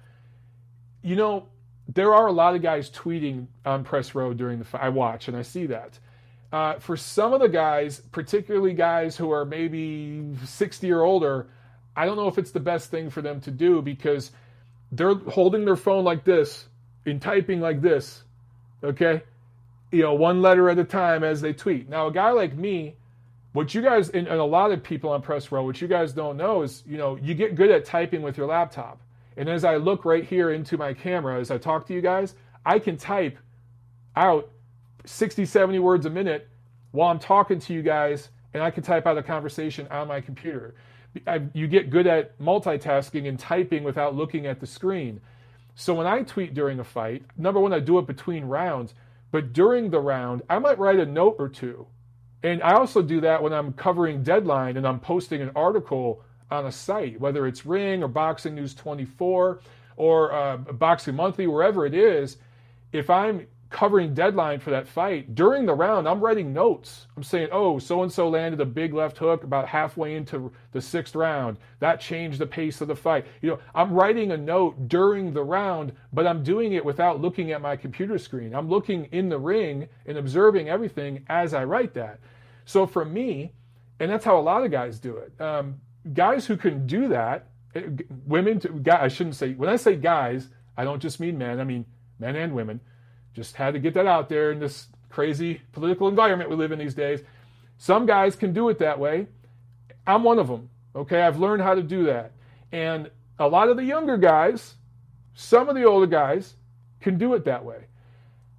You know, there are a lot of guys tweeting on press row during the fight. I watch and I see that. For some of the guys, particularly guys who are maybe 60 or older, I don't know if it's the best thing for them to do because they're holding their phone like this and typing like this, okay? You know, one letter at a time as they tweet. Now, a guy like me, what you guys, and a lot of people on press row, what you guys don't know is, you know, you get good at typing with your laptop. And as I look right here into my camera, as I talk to you guys, I can type out 60, 70 words a minute while I'm talking to you guys, and I can type out a conversation on my computer. You get good at multitasking and typing without looking at the screen. So when I tweet during a fight, number one, I do it between rounds, but during the round, I might write a note or two. And I also do that when I'm covering Deadline and I'm posting an article on a site, whether it's Ring or Boxing News 24 or Boxing Monthly, wherever it is. If I'm covering Deadline for that fight, during the round, I'm writing notes. I'm saying, oh, so-and-so landed a big left hook about halfway into the 6th round. That changed the pace of the fight. You know, I'm writing a note during the round, but I'm doing it without looking at my computer screen. I'm looking in the ring and observing everything as I write that. So for me, and that's how a lot of guys do it, guys who can do that, women, I shouldn't say, when I say guys, I don't just mean men, I mean men and women. Just had to get that out there in this crazy political environment we live in these days. Some guys can do it that way. I'm one of them, okay? I've learned how to do that. And a lot of the younger guys, some of the older guys can do it that way.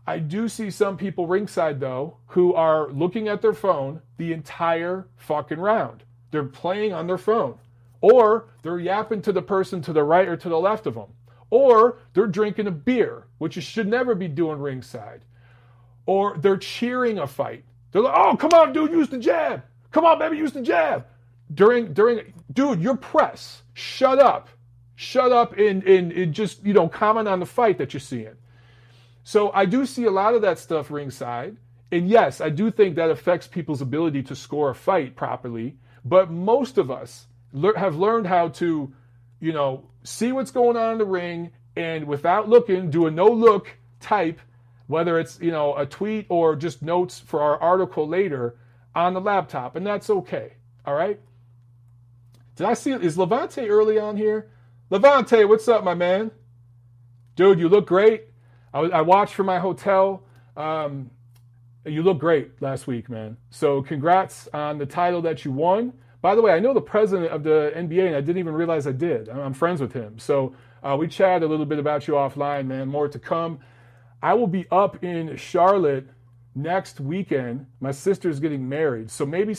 I do see some people ringside, though, who are looking at their phone the entire fucking round. They're playing on their phone. Or they're yapping to the person to the right or to the left of them. Or they're drinking a beer, which you should never be doing ringside. Or they're cheering a fight. They're like, oh, come on, dude, use the jab. Come on, baby, use the jab. Dude, your press, shut up. Shut up and just, comment on the fight that you're seeing. So I do see a lot of that stuff ringside. And yes, I do think that affects people's ability to score a fight properly. But most of us have learned how to, see what's going on in the ring and without looking, do a no-look type, whether it's, a tweet or just notes for our article later on the laptop. And that's okay. All right? Did I see it? Is Levante early on here? Levante, what's up, my man? Dude, you look great. I watched from my hotel. You look great last week, man. So congrats on the title that you won. By the way, I know the president of the NBA, and I didn't even realize I did. I'm friends with him. So we chatted a little bit about you offline, man. More to come. I will be up in Charlotte next weekend. My sister's getting married. So maybe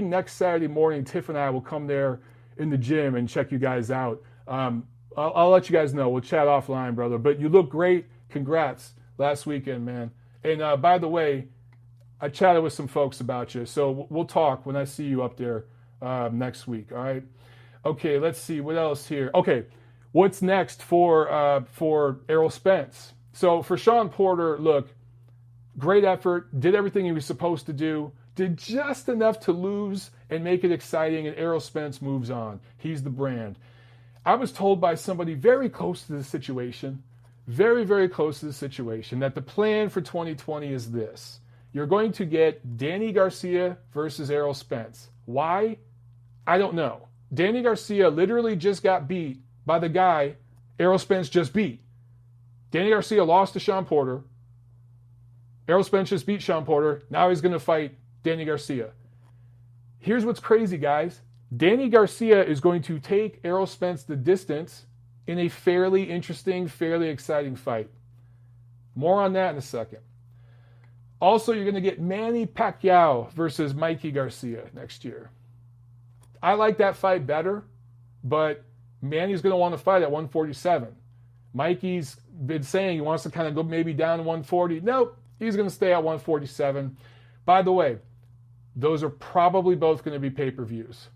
next Saturday morning, Tiff and I will come there in the gym and check you guys out. I'll let you guys know. We'll chat offline, brother. But you look great. Congrats last weekend, man. And by the way, I chatted with some folks about you. So we'll talk when I see you up there next week. All right. Okay, let's see. What else here? Okay, what's next for Errol Spence? So for Shawn Porter, look, great effort. Did everything he was supposed to do. Did just enough to lose and make it exciting. And Errol Spence moves on. He's the brand. I was told by somebody very close to the situation, very, very close to the situation, that the plan for 2020 is this. You're going to get Danny Garcia versus Errol Spence. Why? I don't know. Danny Garcia literally just got beat by the guy Errol Spence just beat. Danny Garcia lost to Shawn Porter. Errol Spence just beat Shawn Porter. Now he's going to fight Danny Garcia. Here's what's crazy, guys. Danny Garcia is going to take Errol Spence the distance in a fairly interesting, fairly exciting fight. More on that in a second. Also, you're going to get Manny Pacquiao versus Mikey Garcia next year. I like that fight better, but Manny's going to want to fight at 147. Mikey's been saying he wants to kind of go maybe down to 140. Nope, he's going to stay at 147. By the way, those are probably both going to be pay-per-views.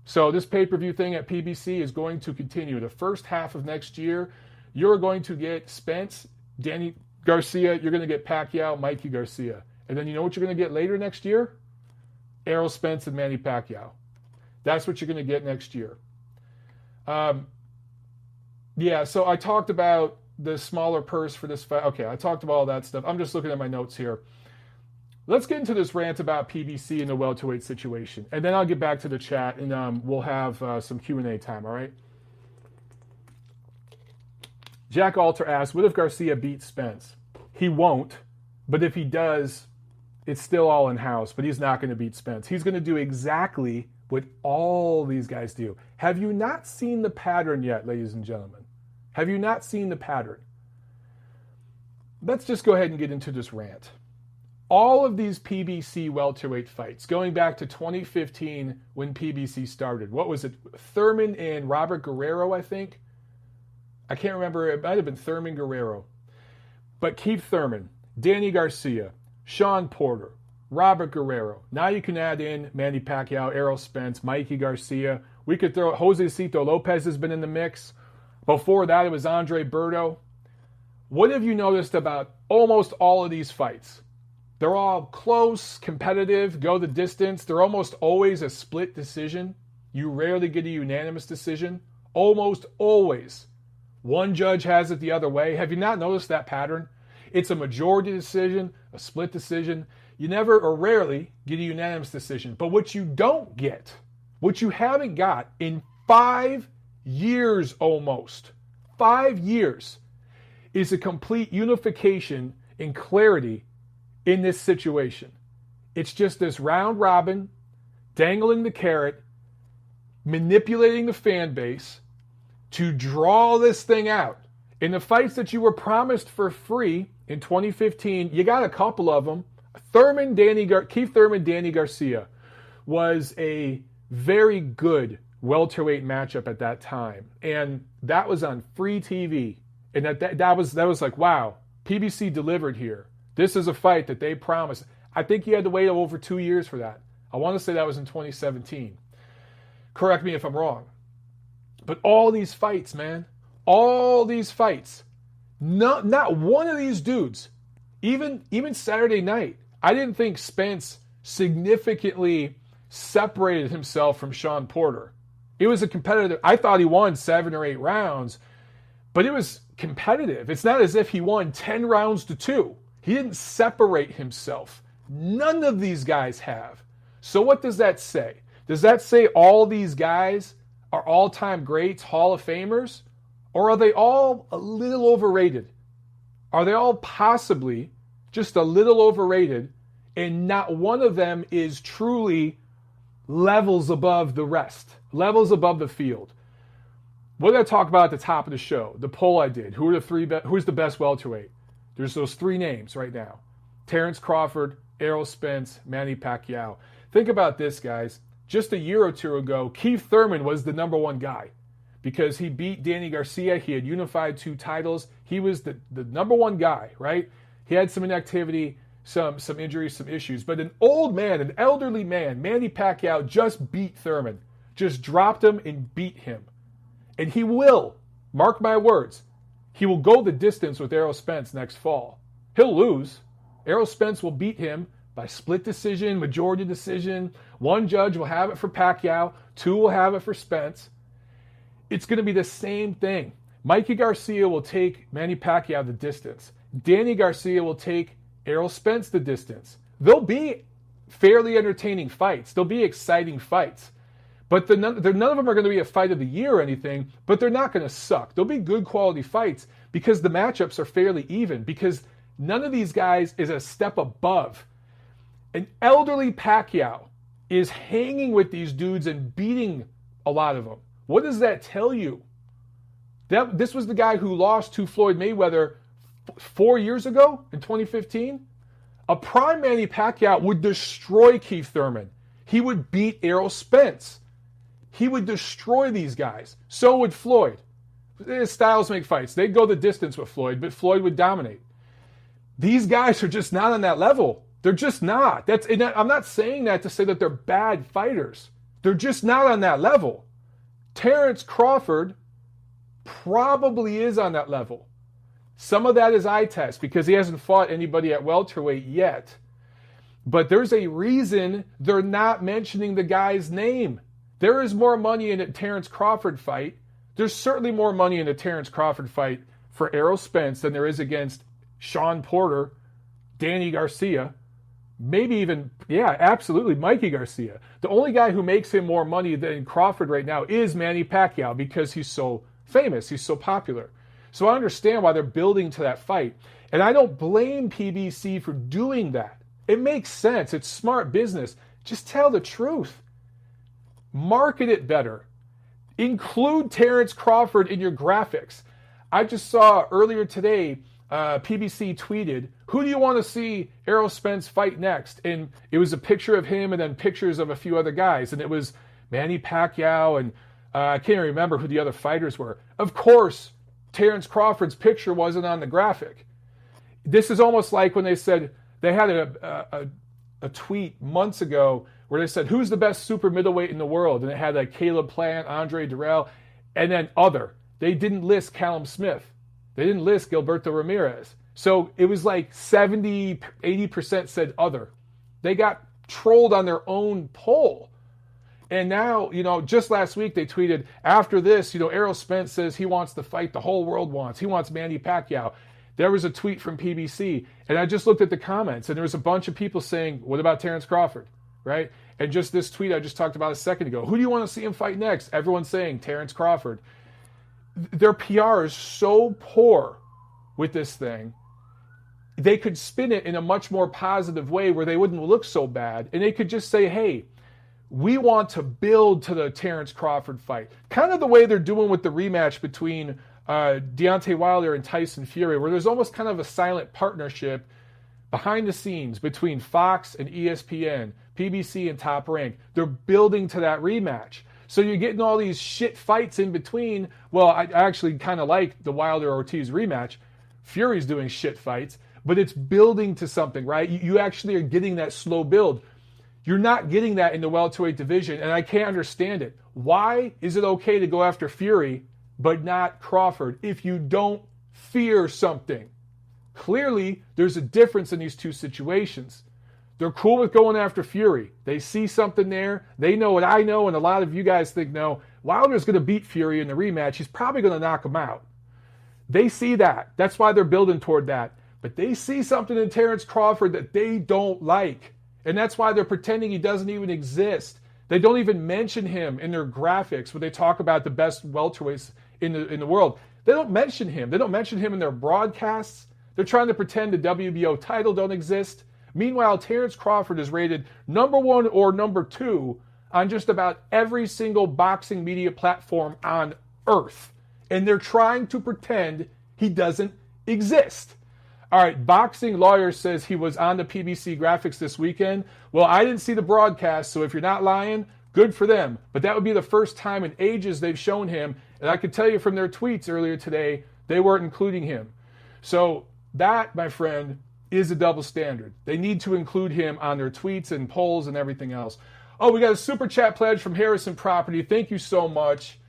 So this pay-per-view thing at PBC is going to continue. The first half of next year, you're going to get Spence, Danny Garcia, you're going to get Pacquiao, Mikey Garcia. And then you know what you're going to get later next year? Errol Spence and Manny Pacquiao. That's what you're going to get next year. Yeah, so I talked about the smaller purse for this fight. Okay, I talked about all that stuff. I'm just looking at my notes here. Let's get into this rant about PBC and the welterweight situation. And then I'll get back to the chat, and we'll have some Q&A time, all right? Jack Alter asks, what if Garcia beats Spence? He won't, but if he does, it's still all in-house, but he's not going to beat Spence. He's going to do exactly what all these guys do. Have you not seen the pattern yet, ladies and gentlemen? Have you not seen the pattern? Let's just go ahead and get into this rant. All of these PBC welterweight fights, going back to 2015 when PBC started, what was it? Thurman and Robert Guerrero, I think? I can't remember. It might have been Thurman Guerrero. But Keith Thurman, Danny Garcia, Shawn Porter, Robert Guerrero. Now you can add in Manny Pacquiao, Errol Spence, Mikey Garcia. We could throw Josecito Lopez has been in the mix. Before that, it was Andre Berto. What have you noticed about almost all of these fights? They're all close, competitive, go the distance. They're almost always a split decision. You rarely get a unanimous decision. Almost always. One judge has it the other way. Have you not noticed that pattern? It's a majority decision, a split decision. You never or rarely get a unanimous decision. But what you don't get, what you haven't got in 5 years almost, 5 years, is a complete unification and clarity in this situation. It's just this round robin, dangling the carrot, manipulating the fan base to draw this thing out. In the fights that you were promised for free in 2015, you got a couple of them. Keith Thurman, Danny Garcia was a very good welterweight matchup at that time. And that was on free TV. And that was like, wow, PBC delivered here. This is a fight that they promised. I think you had to wait over 2 years for that. I want to say that was in 2017. Correct me if I'm wrong. But all these fights, man, all these fights, not one of these dudes, even Saturday night, I didn't think Spence significantly separated himself from Shawn Porter. It was a competitive, I thought he won 7 or 8 rounds, but it was competitive. It's not as if he won 10 rounds to 2. He didn't separate himself. None of these guys have. So what does that say? Does that say all these guys are all-time greats, Hall of Famers? Or are they all a little overrated? Are they all possibly just a little overrated and not one of them is truly levels above the rest, levels above the field? What did I talk about at the top of the show? The poll I did. Who's the best welterweight? There's those 3 names right now. Terrence Crawford, Errol Spence, Manny Pacquiao. Think about this, guys. Just a year or 2 ago, Keith Thurman was the number 1 guy because he beat Danny Garcia. He had unified 2 titles. He was the number 1 guy, right? He had some inactivity, some injuries, some issues. But an old man, an elderly man, Manny Pacquiao just beat Thurman. Just dropped him and beat him. And he will, mark my words, he will go the distance with Errol Spence next fall. He'll lose. Errol Spence will beat him by split decision, majority decision. 1 judge will have it for Pacquiao. 2 will have it for Spence. It's going to be the same thing. Mikey Garcia will take Manny Pacquiao the distance. Danny Garcia will take Errol Spence the distance. They'll be fairly entertaining fights. They'll be exciting fights. But none of them are going to be a fight of the year or anything, but they're not going to suck. They'll be good quality fights because the matchups are fairly even, because none of these guys is a step above. An elderly Pacquiao is hanging with these dudes and beating a lot of them. What does that tell you? This was the guy who lost to Floyd Mayweather 4 years ago in 2015. A prime Manny Pacquiao would destroy Keith Thurman. He would beat Errol Spence. He would destroy these guys. So would Floyd. His styles make fights. They'd go the distance with Floyd, but Floyd would dominate. These guys are just not on that level. They're just not. I'm not saying that to say that they're bad fighters. They're just not on that level. Terrence Crawford probably is on that level. Some of that is eye test because he hasn't fought anybody at welterweight yet. But there's a reason they're not mentioning the guy's name. There is more money in a Terrence Crawford fight. There's certainly more money in a Terrence Crawford fight for Errol Spence than there is against Shawn Porter, Danny Garcia, maybe even, yeah, absolutely, Mikey Garcia. The only guy who makes him more money than Crawford right now is Manny Pacquiao because he's so famous, he's so popular. So I understand why they're building to that fight. And I don't blame PBC for doing that. It makes sense. It's smart business. Just tell the truth. Market it better. Include Terrence Crawford in your graphics. I just saw earlier today, PBC tweeted, who do you want to see Errol Spence fight next? And it was a picture of him and then pictures of a few other guys. And it was Manny Pacquiao and I can't remember who the other fighters were. Of course, Terrence Crawford's picture wasn't on the graphic. This is almost like when they said, they had a tweet months ago where they said, who's the best super middleweight in the world? And it had like Caleb Plant, Andre Dirrell, and then other. They didn't list Callum Smith. They didn't list Gilberto Ramirez. So it was like 70, 80% said other. They got trolled on their own poll. And now, just last week they tweeted, after this, Errol Spence says he wants the fight the whole world wants. He wants Manny Pacquiao. There was a tweet from PBC, and I just looked at the comments, and there was a bunch of people saying, what about Terrence Crawford, right? And just this tweet I just talked about a second ago, who do you want to see him fight next? Everyone's saying Terrence Crawford. Their PR is so poor with this thing. They could spin it in a much more positive way where they wouldn't look so bad, and they could just say, hey, we want to build to the Terrence Crawford fight. Kind of the way they're doing with the rematch between Deontay Wilder and Tyson Fury, where there's almost kind of a silent partnership behind the scenes between Fox and ESPN, PBC and Top Rank. They're building to that rematch. So you're getting all these shit fights in between. Well, I actually kind of like the Wilder-Ortiz rematch. Fury's doing shit fights, but it's building to something, right? You actually are getting that slow build. You're not getting that in the welterweight division, and I can't understand it. Why is it okay to go after Fury but not Crawford if you don't fear something? Clearly, there's a difference in these two situations. They're cool with going after Fury. They see something there. They know what I know, and a lot of you guys think, no, Wilder's going to beat Fury in the rematch. He's probably going to knock him out. They see that. That's why they're building toward that. But they see something in Terence Crawford that they don't like. And that's why they're pretending he doesn't even exist. They don't even mention him in their graphics when they talk about the best welterweights in the world. They don't mention him. They don't mention him in their broadcasts. They're trying to pretend the WBO title don't exist. Meanwhile, Terence Crawford is rated number 1 or number 2 on just about every single boxing media platform on earth. And they're trying to pretend he doesn't exist. All right, Boxing Lawyer says he was on the PBC graphics this weekend. Well, I didn't see the broadcast, so if you're not lying, good for them. But that would be the first time in ages they've shown him. And I can tell you from their tweets earlier today, they weren't including him. So that, my friend, is a double standard. They need to include him on their tweets and polls and everything else. Oh, we got a super chat pledge from Harrison Property. Thank you so much.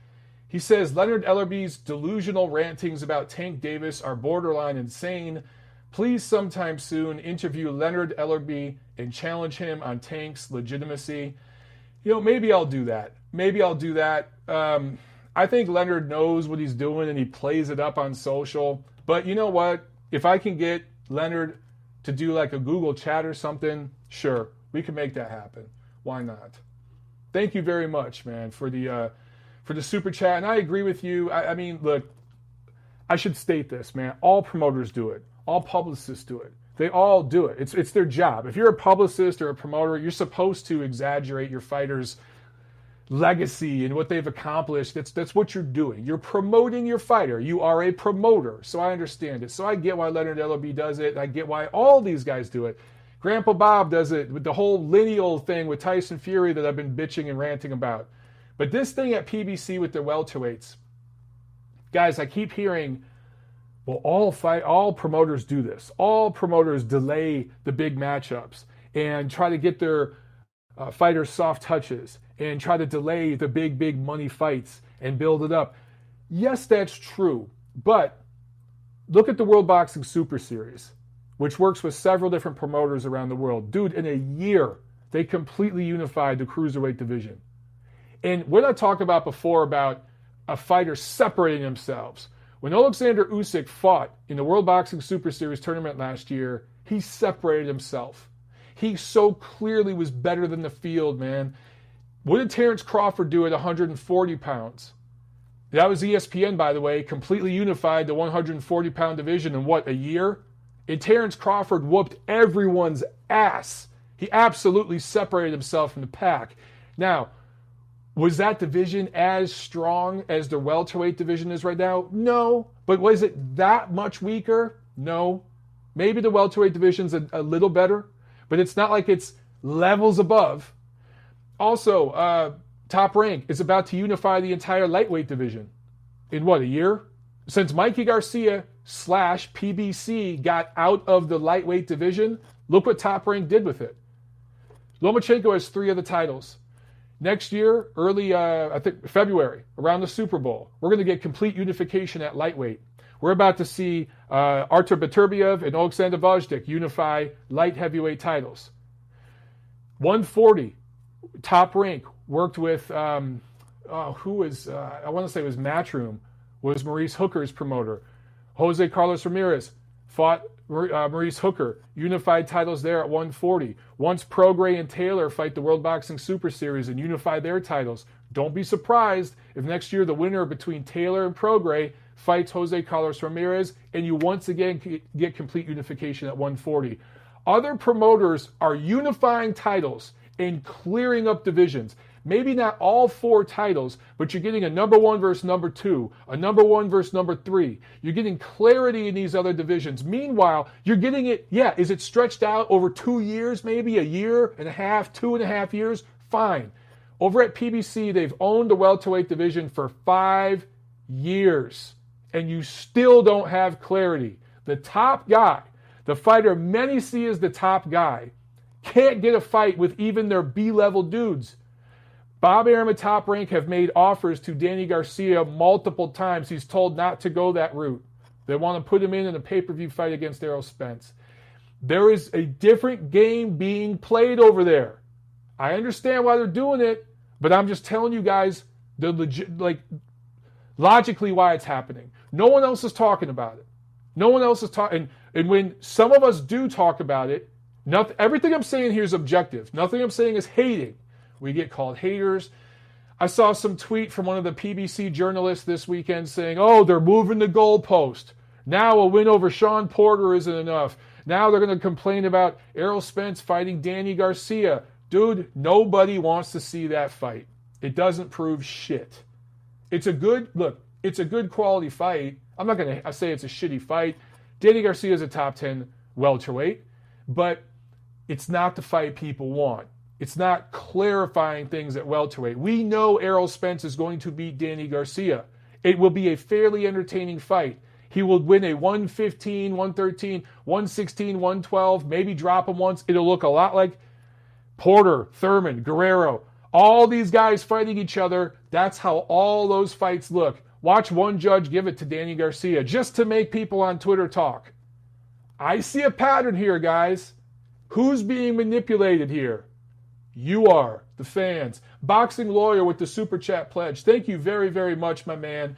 He says, Leonard Ellerby's delusional rantings about Tank Davis are borderline insane. Please sometime soon interview Leonard Ellerby and challenge him on Tank's legitimacy. Maybe I'll do that. I think Leonard knows what he's doing and he plays it up on social. But you know what? If I can get Leonard to do like a Google chat or something, sure, we can make that happen. Why not? Thank you very much, man, for the super chat. And I agree with you. I mean, look, I should state this, man. All promoters do it. All publicists do it. They all do it. It's their job. If you're a publicist or a promoter, you're supposed to exaggerate your fighter's legacy and what they've accomplished. That's what you're doing. You're promoting your fighter. You are a promoter. So I understand it. So I get why Leonard Ellerby does it. I get why all these guys do it. Grandpa Bob does it with the whole lineal thing with Tyson Fury that I've been bitching and ranting about. But this thing at PBC with their welterweights, guys, I keep hearing, well, all promoters do this. All promoters delay the big matchups and try to get their fighters soft touches and try to delay the big money fights and build it up. Yes, that's true. But look at the World Boxing Super Series, which works with several different promoters around the world. Dude, in a year, they completely unified the cruiserweight division. And what I talked about before about a fighter separating themselves. When Alexander Usyk fought in the World Boxing Super Series tournament last year, he separated himself. He so clearly was better than the field, man. What did Terence Crawford do at 140 pounds? That was ESPN, by the way, completely unified the 140-pound division in what, a year? And Terence Crawford whooped everyone's ass. He absolutely separated himself from the pack. Now, was that division as strong as the welterweight division is right now? No. But was it that much weaker? No. Maybe the welterweight division's a little better, but it's not like it's levels above. Also, Top Rank is about to unify the entire lightweight division. In what, a year? Since Mikey Garcia / PBC got out of the lightweight division, look what Top Rank did with it. Lomachenko has 3 of the titles. Next year, early, I think February, around the Super Bowl, we're going to get complete unification at lightweight. We're about to see Artur Beterbiev and Alexander Vazdik unify light heavyweight titles. 140, Top Rank worked with, I want to say it was Matchroom, was Maurice Hooker's promoter. Jose Carlos Ramirez fought Maurice Hooker, unified titles there at 140. Once Prograis and Taylor fight the World Boxing Super Series and unify their titles, don't be surprised if next year the winner between Taylor and Prograis fights Jose Carlos Ramirez and you once again get complete unification at 140. Other promoters are unifying titles and clearing up divisions. Maybe not all 4 titles, but you're getting a number 1 versus number 2, a number 1 versus number 3. You're getting clarity in these other divisions. Meanwhile, you're getting it, is it stretched out over 2 years, maybe a year and a half, 2.5 years? Fine. Over at PBC, they've owned the welterweight division for 5 years, and you still don't have clarity. The top guy, the fighter many see as the top guy, can't get a fight with even their B-level dudes. Bob Arum and Top Rank have made offers to Danny Garcia multiple times. He's told not to go that route. They want to put him in a pay-per-view fight against Errol Spence. There is a different game being played over there. I understand why they're doing it, but I'm just telling you guys logically why it's happening. No one else is talking about it. No one else is talking. And when some of us do talk about it, everything I'm saying here is objective. Nothing I'm saying is hating. We get called haters. I saw some tweet from one of the PBC journalists this weekend saying, oh, they're moving the goalpost. Now a win over Shawn Porter isn't enough. Now they're going to complain about Errol Spence fighting Danny Garcia. Dude, nobody wants to see that fight. It doesn't prove shit. It's a good quality fight. I'm not going to say it's a shitty fight. Danny Garcia is a top 10 welterweight, but it's not the fight people want. It's not clarifying things at welterweight. We know Errol Spence is going to beat Danny Garcia. It will be a fairly entertaining fight. He will win a 115, 113, 116, 112, maybe drop him once. It'll look a lot like Porter, Thurman, Guerrero, all these guys fighting each other. That's how all those fights look. Watch one judge give it to Danny Garcia just to make people on Twitter talk. I see a pattern here, guys. Who's being manipulated here? You are, the fans. Boxing Lawyer with the Super Chat pledge. Thank you very, very much, my man.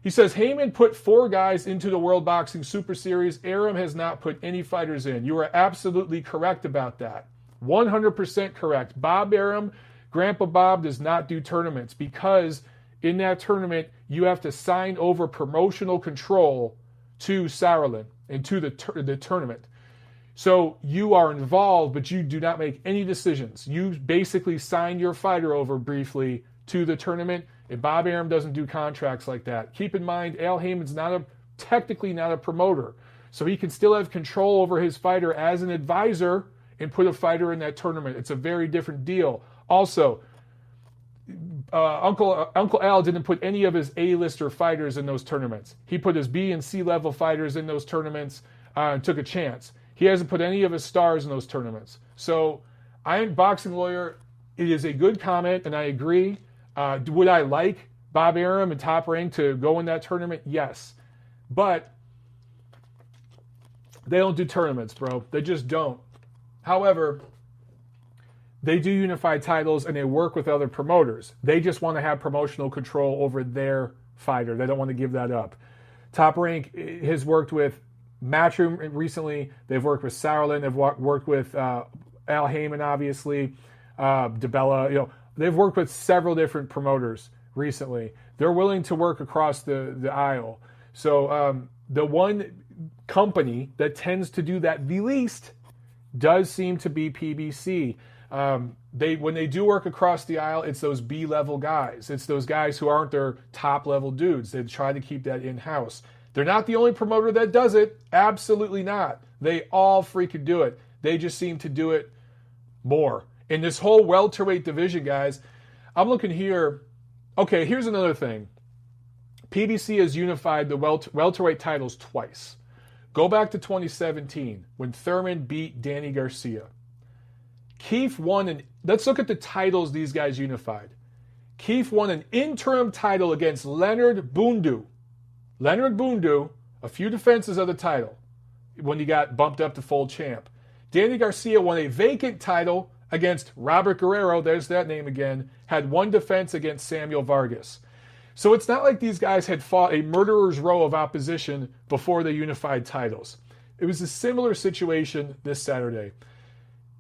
He says, Heyman put 4 guys into the World Boxing Super Series. Arum has not put any fighters in. You are absolutely correct about that. 100% correct. Bob Arum, Grandpa Bob, does not do tournaments because in that tournament, you have to sign over promotional control to Saraland and to the tournament. So you are involved, but you do not make any decisions. You basically sign your fighter over briefly to the tournament, and Bob Arum doesn't do contracts like that. Keep in mind, Al Heyman's technically not a promoter, so he can still have control over his fighter as an advisor and put a fighter in that tournament. It's a very different deal. Also, Uncle Al didn't put any of his A-lister fighters in those tournaments. He put his B and C level fighters in those tournaments and took a chance. He hasn't put any of his stars in those tournaments. So, Boxing Lawyer, it is a good comment, and I agree. Would I like Bob Arum and Top Rank to go in that tournament? Yes. But they don't do tournaments, bro. They just don't. However, they do unified titles, and they work with other promoters. They just want to have promotional control over their fighter. They don't want to give that up. Top Rank has worked with Matchroom recently. They've worked with Saraland. They've worked with Al Heyman, obviously. DeBella. They've worked with several different promoters recently. They're willing to work across the aisle. So the one company that tends to do that the least does seem to be PBC. When they do work across the aisle, it's those B-level guys. It's those guys who aren't their top-level dudes. They try to keep that in-house. They're not the only promoter that does it. Absolutely not. They all freaking do it. They just seem to do it more. In this whole welterweight division, guys, I'm looking here. Okay, here's another thing. PBC has unified the welterweight titles twice. Go back to 2017 when Thurman beat Danny Garcia. Keith won let's look at the titles these guys unified. Keith won an interim title against Leonard Bundu. Leonard Bundu, a few defenses of the title when he got bumped up to full champ. Danny Garcia won a vacant title against Robert Guerrero, there's that name again, had one defense against Samuel Vargas. So it's not like these guys had fought a murderer's row of opposition before they unified titles. It was a similar situation this Saturday.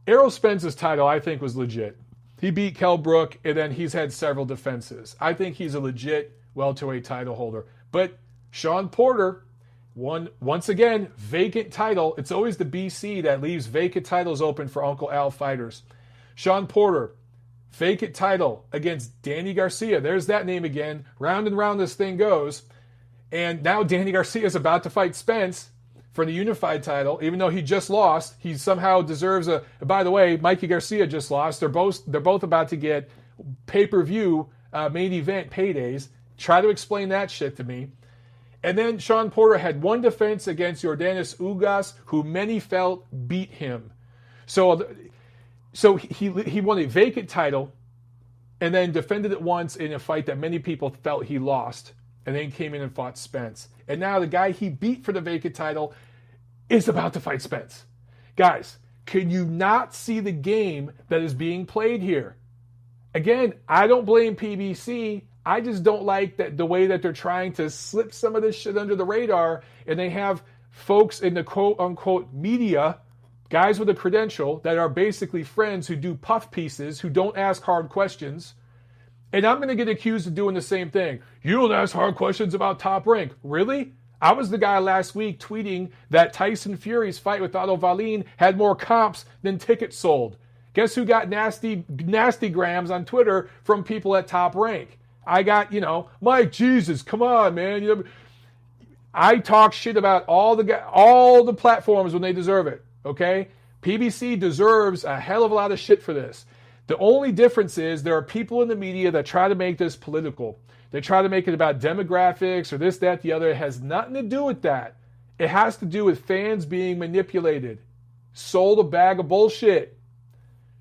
Errol Spence's title, I think, was legit. He beat Kell Brook, and then he's had several defenses. I think he's a legit welterweight title holder. But Shawn Porter won, once again, vacant title. It's always the BC that leaves vacant titles open for Uncle Al fighters. Shawn Porter, vacant title against Danny Garcia. There's that name again. Round and round this thing goes. And now Danny Garcia is about to fight Spence for the unified title. Even though he just lost, he somehow deserves a... By the way, Mikey Garcia just lost. They're both about to get pay-per-view main event paydays. Try to explain that shit to me. And then Shawn Porter had one defense against Yordanis Ugas, who many felt beat him. So So he won a vacant title and then defended it once in a fight that many people felt he lost, and then came in and fought Spence. And now the guy he beat for the vacant title is about to fight Spence. Guys, can you not see the game that is being played here? Again, I don't blame PBC. I just don't like that the way that they're trying to slip some of this shit under the radar, and they have folks in the quote-unquote media, guys with a credential, that are basically friends who do puff pieces, who don't ask hard questions. And I'm going to get accused of doing the same thing. You don't ask hard questions about Top Rank. Really? I was the guy last week tweeting that Tyson Fury's fight with Otto Wallin had more comps than tickets sold. Guess who got nasty grams on Twitter from people at Top Rank? I got, Mike, Jesus, come on, man. I talk shit about all the platforms when they deserve it, okay? PBC deserves a hell of a lot of shit for this. The only difference is there are people in the media that try to make this political. They try to make it about demographics or this, that, the other. It has nothing to do with that. It has to do with fans being manipulated, sold a bag of bullshit.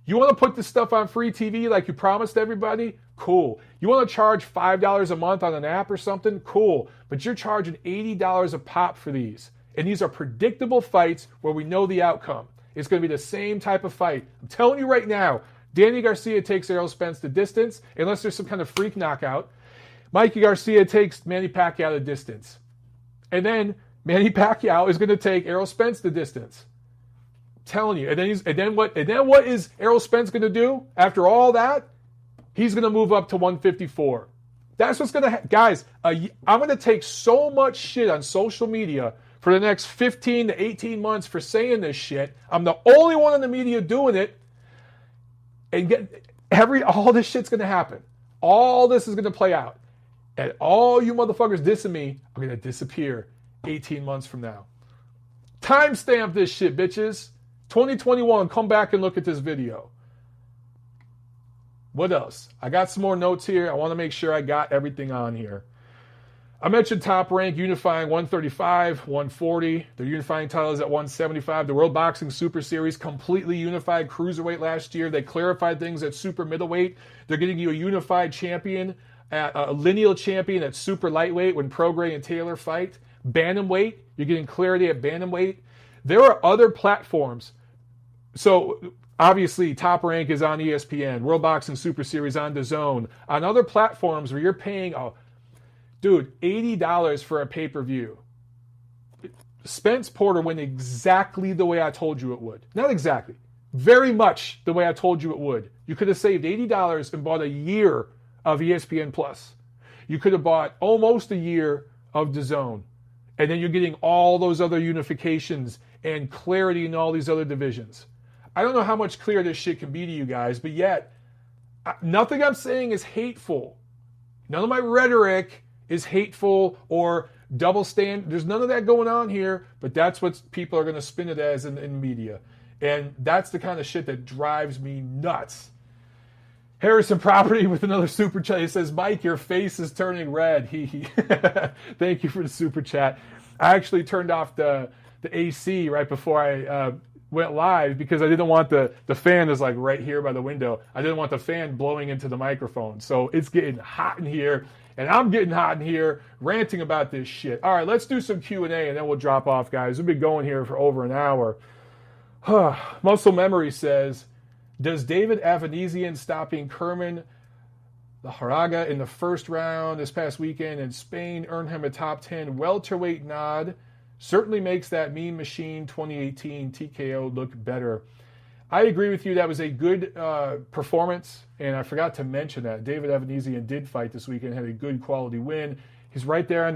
You want to put this stuff on free TV like you promised everybody? Cool. You want to charge $5 a month on an app or something? Cool. But you're charging $80 a pop for these. And these are predictable fights where we know the outcome. It's going to be the same type of fight. I'm telling you right now, Danny Garcia takes Errol Spence the distance, unless there's some kind of freak knockout. Mikey Garcia takes Manny Pacquiao the distance. And then Manny Pacquiao is going to take Errol Spence the distance. I'm telling you. And then what is Errol Spence going to do after all that? He's going to move up to 154. That's what's going to happen. Guys, I'm going to take so much shit on social media for the next 15 to 18 months for saying this shit. I'm the only one in the media doing it. And all this shit's going to happen. All this is going to play out. And all you motherfuckers dissing me are going to disappear 18 months from now. Timestamp this shit, bitches. 2021, come back and look at this video. What else? I got some more notes here. I want to make sure I got everything on here. I mentioned Top Rank unifying 135, 140. Their unifying title is at 175. The World Boxing Super Series completely unified cruiserweight last year. They clarified things at super middleweight. They're getting you a unified champion, a lineal champion at super lightweight when Prograis and Taylor fight. Bantamweight, you're getting clarity at bantamweight. There are other platforms. So obviously, Top Rank is on ESPN, World Boxing Super Series on DAZN. On other platforms where you're paying, $80 for a pay-per-view. Spence Porter went exactly the way I told you it would. Not exactly. Very much the way I told you it would. You could have saved $80 and bought a year of ESPN Plus. You could have bought almost a year of DAZN. And then you're getting all those other unifications and clarity in all these other divisions. I don't know how much clearer this shit can be to you guys, but yet, nothing I'm saying is hateful. None of my rhetoric is hateful or double stand. There's none of that going on here, but that's what people are going to spin it as in media. And that's the kind of shit that drives me nuts. Harrison Property with another super chat. He says, Mike, your face is turning red. Thank you for the super chat. I actually turned off the AC right before I went live because I didn't want the fan is like right here by the window. I didn't want the fan blowing into the microphone. So it's getting hot in here. And I'm getting hot in here ranting about this shit. All right, let's do some Q&A and then we'll drop off, guys. We've been going here for over an hour. Muscle Memory says, does David Avanesian stopping Kerman Laharaga in the first round this past weekend in Spain earn him a top 10 welterweight nod? Certainly makes that Mean Machine 2018 TKO look better. I agree with you. That was a good performance, and I forgot to mention that David Avanesian did fight this weekend, had a good quality win. He's right there on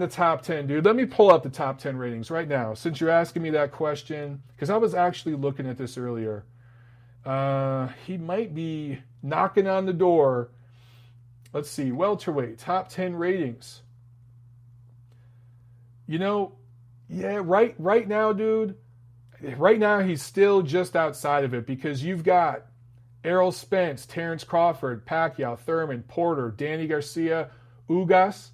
the top 10, dude. Let me pull up the top 10 ratings right now, since you're asking me that question, because I was actually looking at this earlier. He might be knocking on the door. Let's see, welterweight top 10 ratings. Right now, dude. Right now, he's still just outside of it because you've got Errol Spence, Terrence Crawford, Pacquiao, Thurman, Porter, Danny Garcia, Ugas.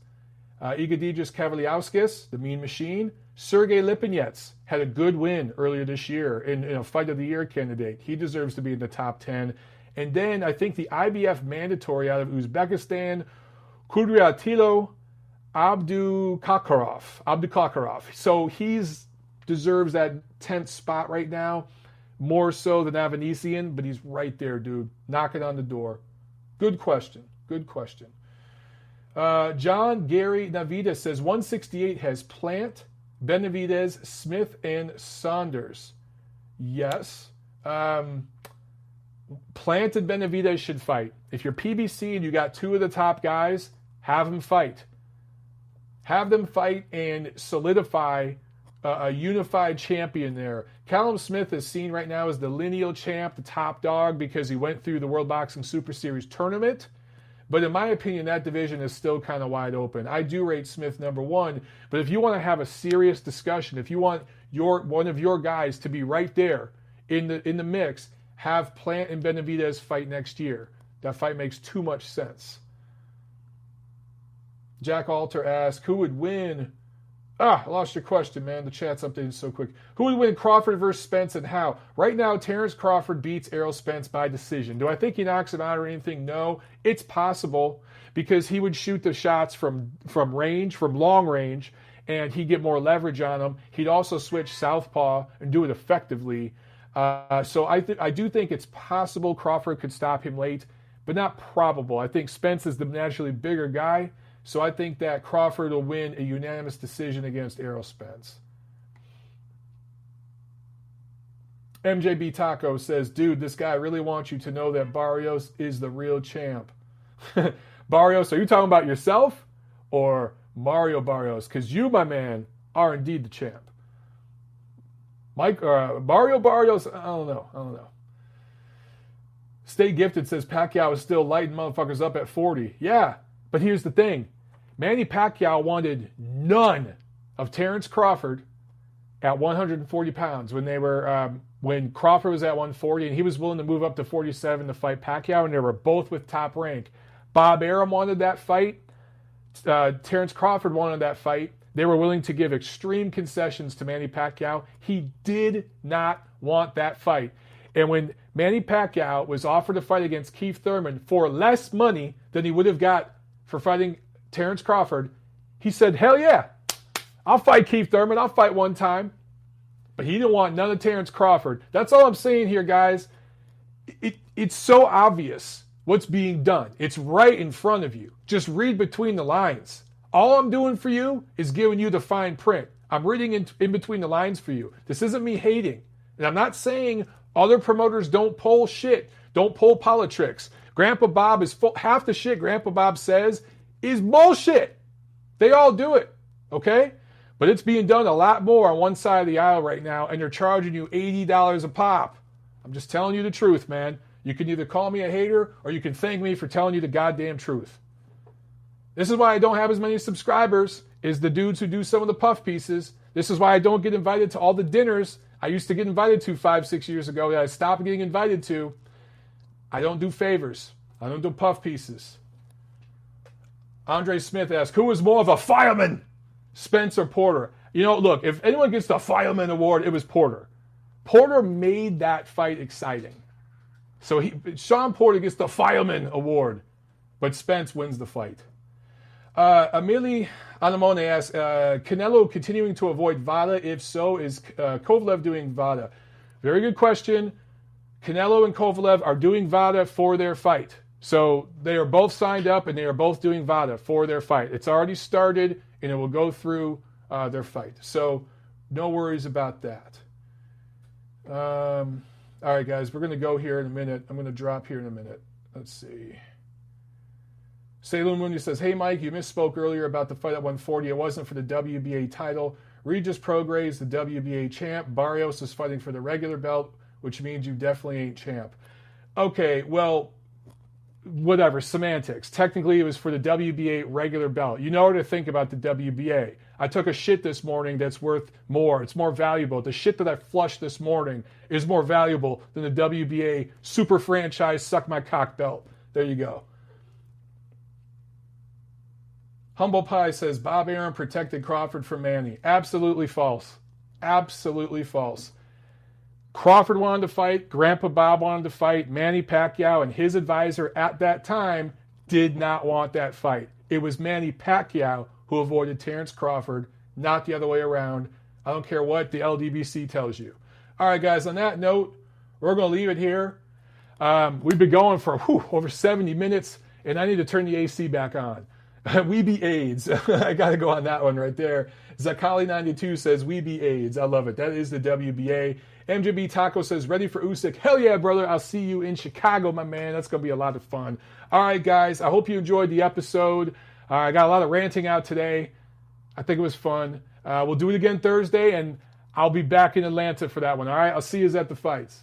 Egidijus Kavaliauskas, the Mean Machine. Sergey Lipinets had a good win earlier this year in a Fight of the Year candidate. He deserves to be in the top 10. And then I think the IBF mandatory out of Uzbekistan, Kudryatilo Abdukakarov. So he's deserves that 10th spot right now, more so than Avanesian, but he's right there, dude. Knocking on the door. Good question. John Gary Navida says 168 has Plant, Benavidez, Smith, and Saunders. Yes. Plant and Benavidez should fight. If you're PBC and you got two of the top guys, have them fight. Have them fight and solidify a unified champion there. Callum Smith is seen right now as the lineal champ, the top dog, because he went through the World Boxing Super Series tournament. But in my opinion, that division is still kind of wide open. I do rate Smith number one, but if you want to have a serious discussion, if you want one of your guys to be right there in the mix, have Plant and Benavidez fight next year. That fight makes too much sense. Jack Alter asks, who would win? I lost your question, man. The chat's updating so quick. Who would win Crawford versus Spence and how? Right now, Terrence Crawford beats Errol Spence by decision. Do I think he knocks him out or anything? No. It's possible because he would shoot the shots from long range, and he'd get more leverage on them. He'd also switch southpaw and do it effectively. So I do think it's possible Crawford could stop him late, but not probable. I think Spence is the naturally bigger guy. So I think that Crawford will win a unanimous decision against Errol Spence. MJB Taco says, dude, this guy really wants you to know that Barrios is the real champ. Barrios, are you talking about yourself or Mario Barrios? Because you, my man, are indeed the champ. Mario Barrios, I don't know. Stay Gifted says Pacquiao is still lighting motherfuckers up at 40. Yeah, but here's the thing. Manny Pacquiao wanted none of Terrence Crawford at 140 pounds when Crawford was at 140, and he was willing to move up to 47 to fight Pacquiao, and they were both with top rank. Bob Arum wanted that fight. Terrence Crawford wanted that fight. They were willing to give extreme concessions to Manny Pacquiao. He did not want that fight. And when Manny Pacquiao was offered a fight against Keith Thurman for less money than he would have got for fighting Terrence Crawford, he said, hell yeah, I'll fight Keith Thurman. I'll fight one time. But he didn't want none of Terrence Crawford. That's all I'm saying here, guys. It's so obvious what's being done. It's right in front of you. Just read between the lines. All I'm doing for you is giving you the fine print. I'm reading in between the lines for you. This isn't me hating. And I'm not saying other promoters don't pull shit, don't pull politics. Grandpa Bob is full. Half the shit Grandpa Bob says is bullshit. They all do it, okay? But it's being done a lot more on one side of the aisle right now, and they're charging you $80 a pop. I'm just telling you the truth, man. You can either call me a hater or you can thank me for telling you the goddamn truth. This is why I don't have as many subscribers as the dudes who do some of the puff pieces. This is why I don't get invited to all the dinners I used to get invited to 5-6 years ago that I stopped getting invited to. I don't do favors. I don't do puff pieces. Andre Smith asks, who is more of a fireman, Spence or Porter? You know, look, if anyone gets the fireman award, it was Porter. Porter made that fight exciting. So Shawn Porter gets the fireman award, but Spence wins the fight. Emily Anamone asks, Canelo continuing to avoid VADA? If so, is Kovalev doing VADA? Very good question. Canelo and Kovalev are doing VADA for their fight. So they are both signed up and they are both doing VADA for their fight. It's already started and it will go through their fight. So no worries about that. All right, guys, we're going to go here in a minute. I'm going to drop here in a minute. Let's see. Salem Mooney says, hey, Mike, you misspoke earlier about the fight at 140. It wasn't for the WBA title. Regis Prograis is the WBA champ. Barrios is fighting for the regular belt, which means you definitely ain't champ. Okay, well, whatever, semantics. Technically, it was for the WBA regular belt. You know what to think about the WBA. I took a shit this morning that's worth more. It's more valuable. The shit that I flushed this morning is more valuable than the WBA super franchise suck my cock belt. There you go. Humble Pie says Bob Arum protected Crawford from Manny. Absolutely false. Absolutely false. Crawford wanted to fight. Grandpa Bob wanted to fight. Manny Pacquiao and his advisor at that time did not want that fight. It was Manny Pacquiao who avoided Terrence Crawford, not the other way around. I don't care what the LDBC tells you. All right, guys, on that note, we're going to leave it here. We've been going for over 70 minutes, and I need to turn the AC back on. We be AIDS. I got to go on that one right there. Zakali92 says, we be AIDS. I love it. That is the WBA. MJB Taco says, ready for Usyk. Hell yeah, brother. I'll see you in Chicago, my man. That's going to be a lot of fun. All right, guys. I hope you enjoyed the episode. I got a lot of ranting out today. I think it was fun. We'll do it again Thursday, and I'll be back in Atlanta for that one. All right, I'll see you at the fights.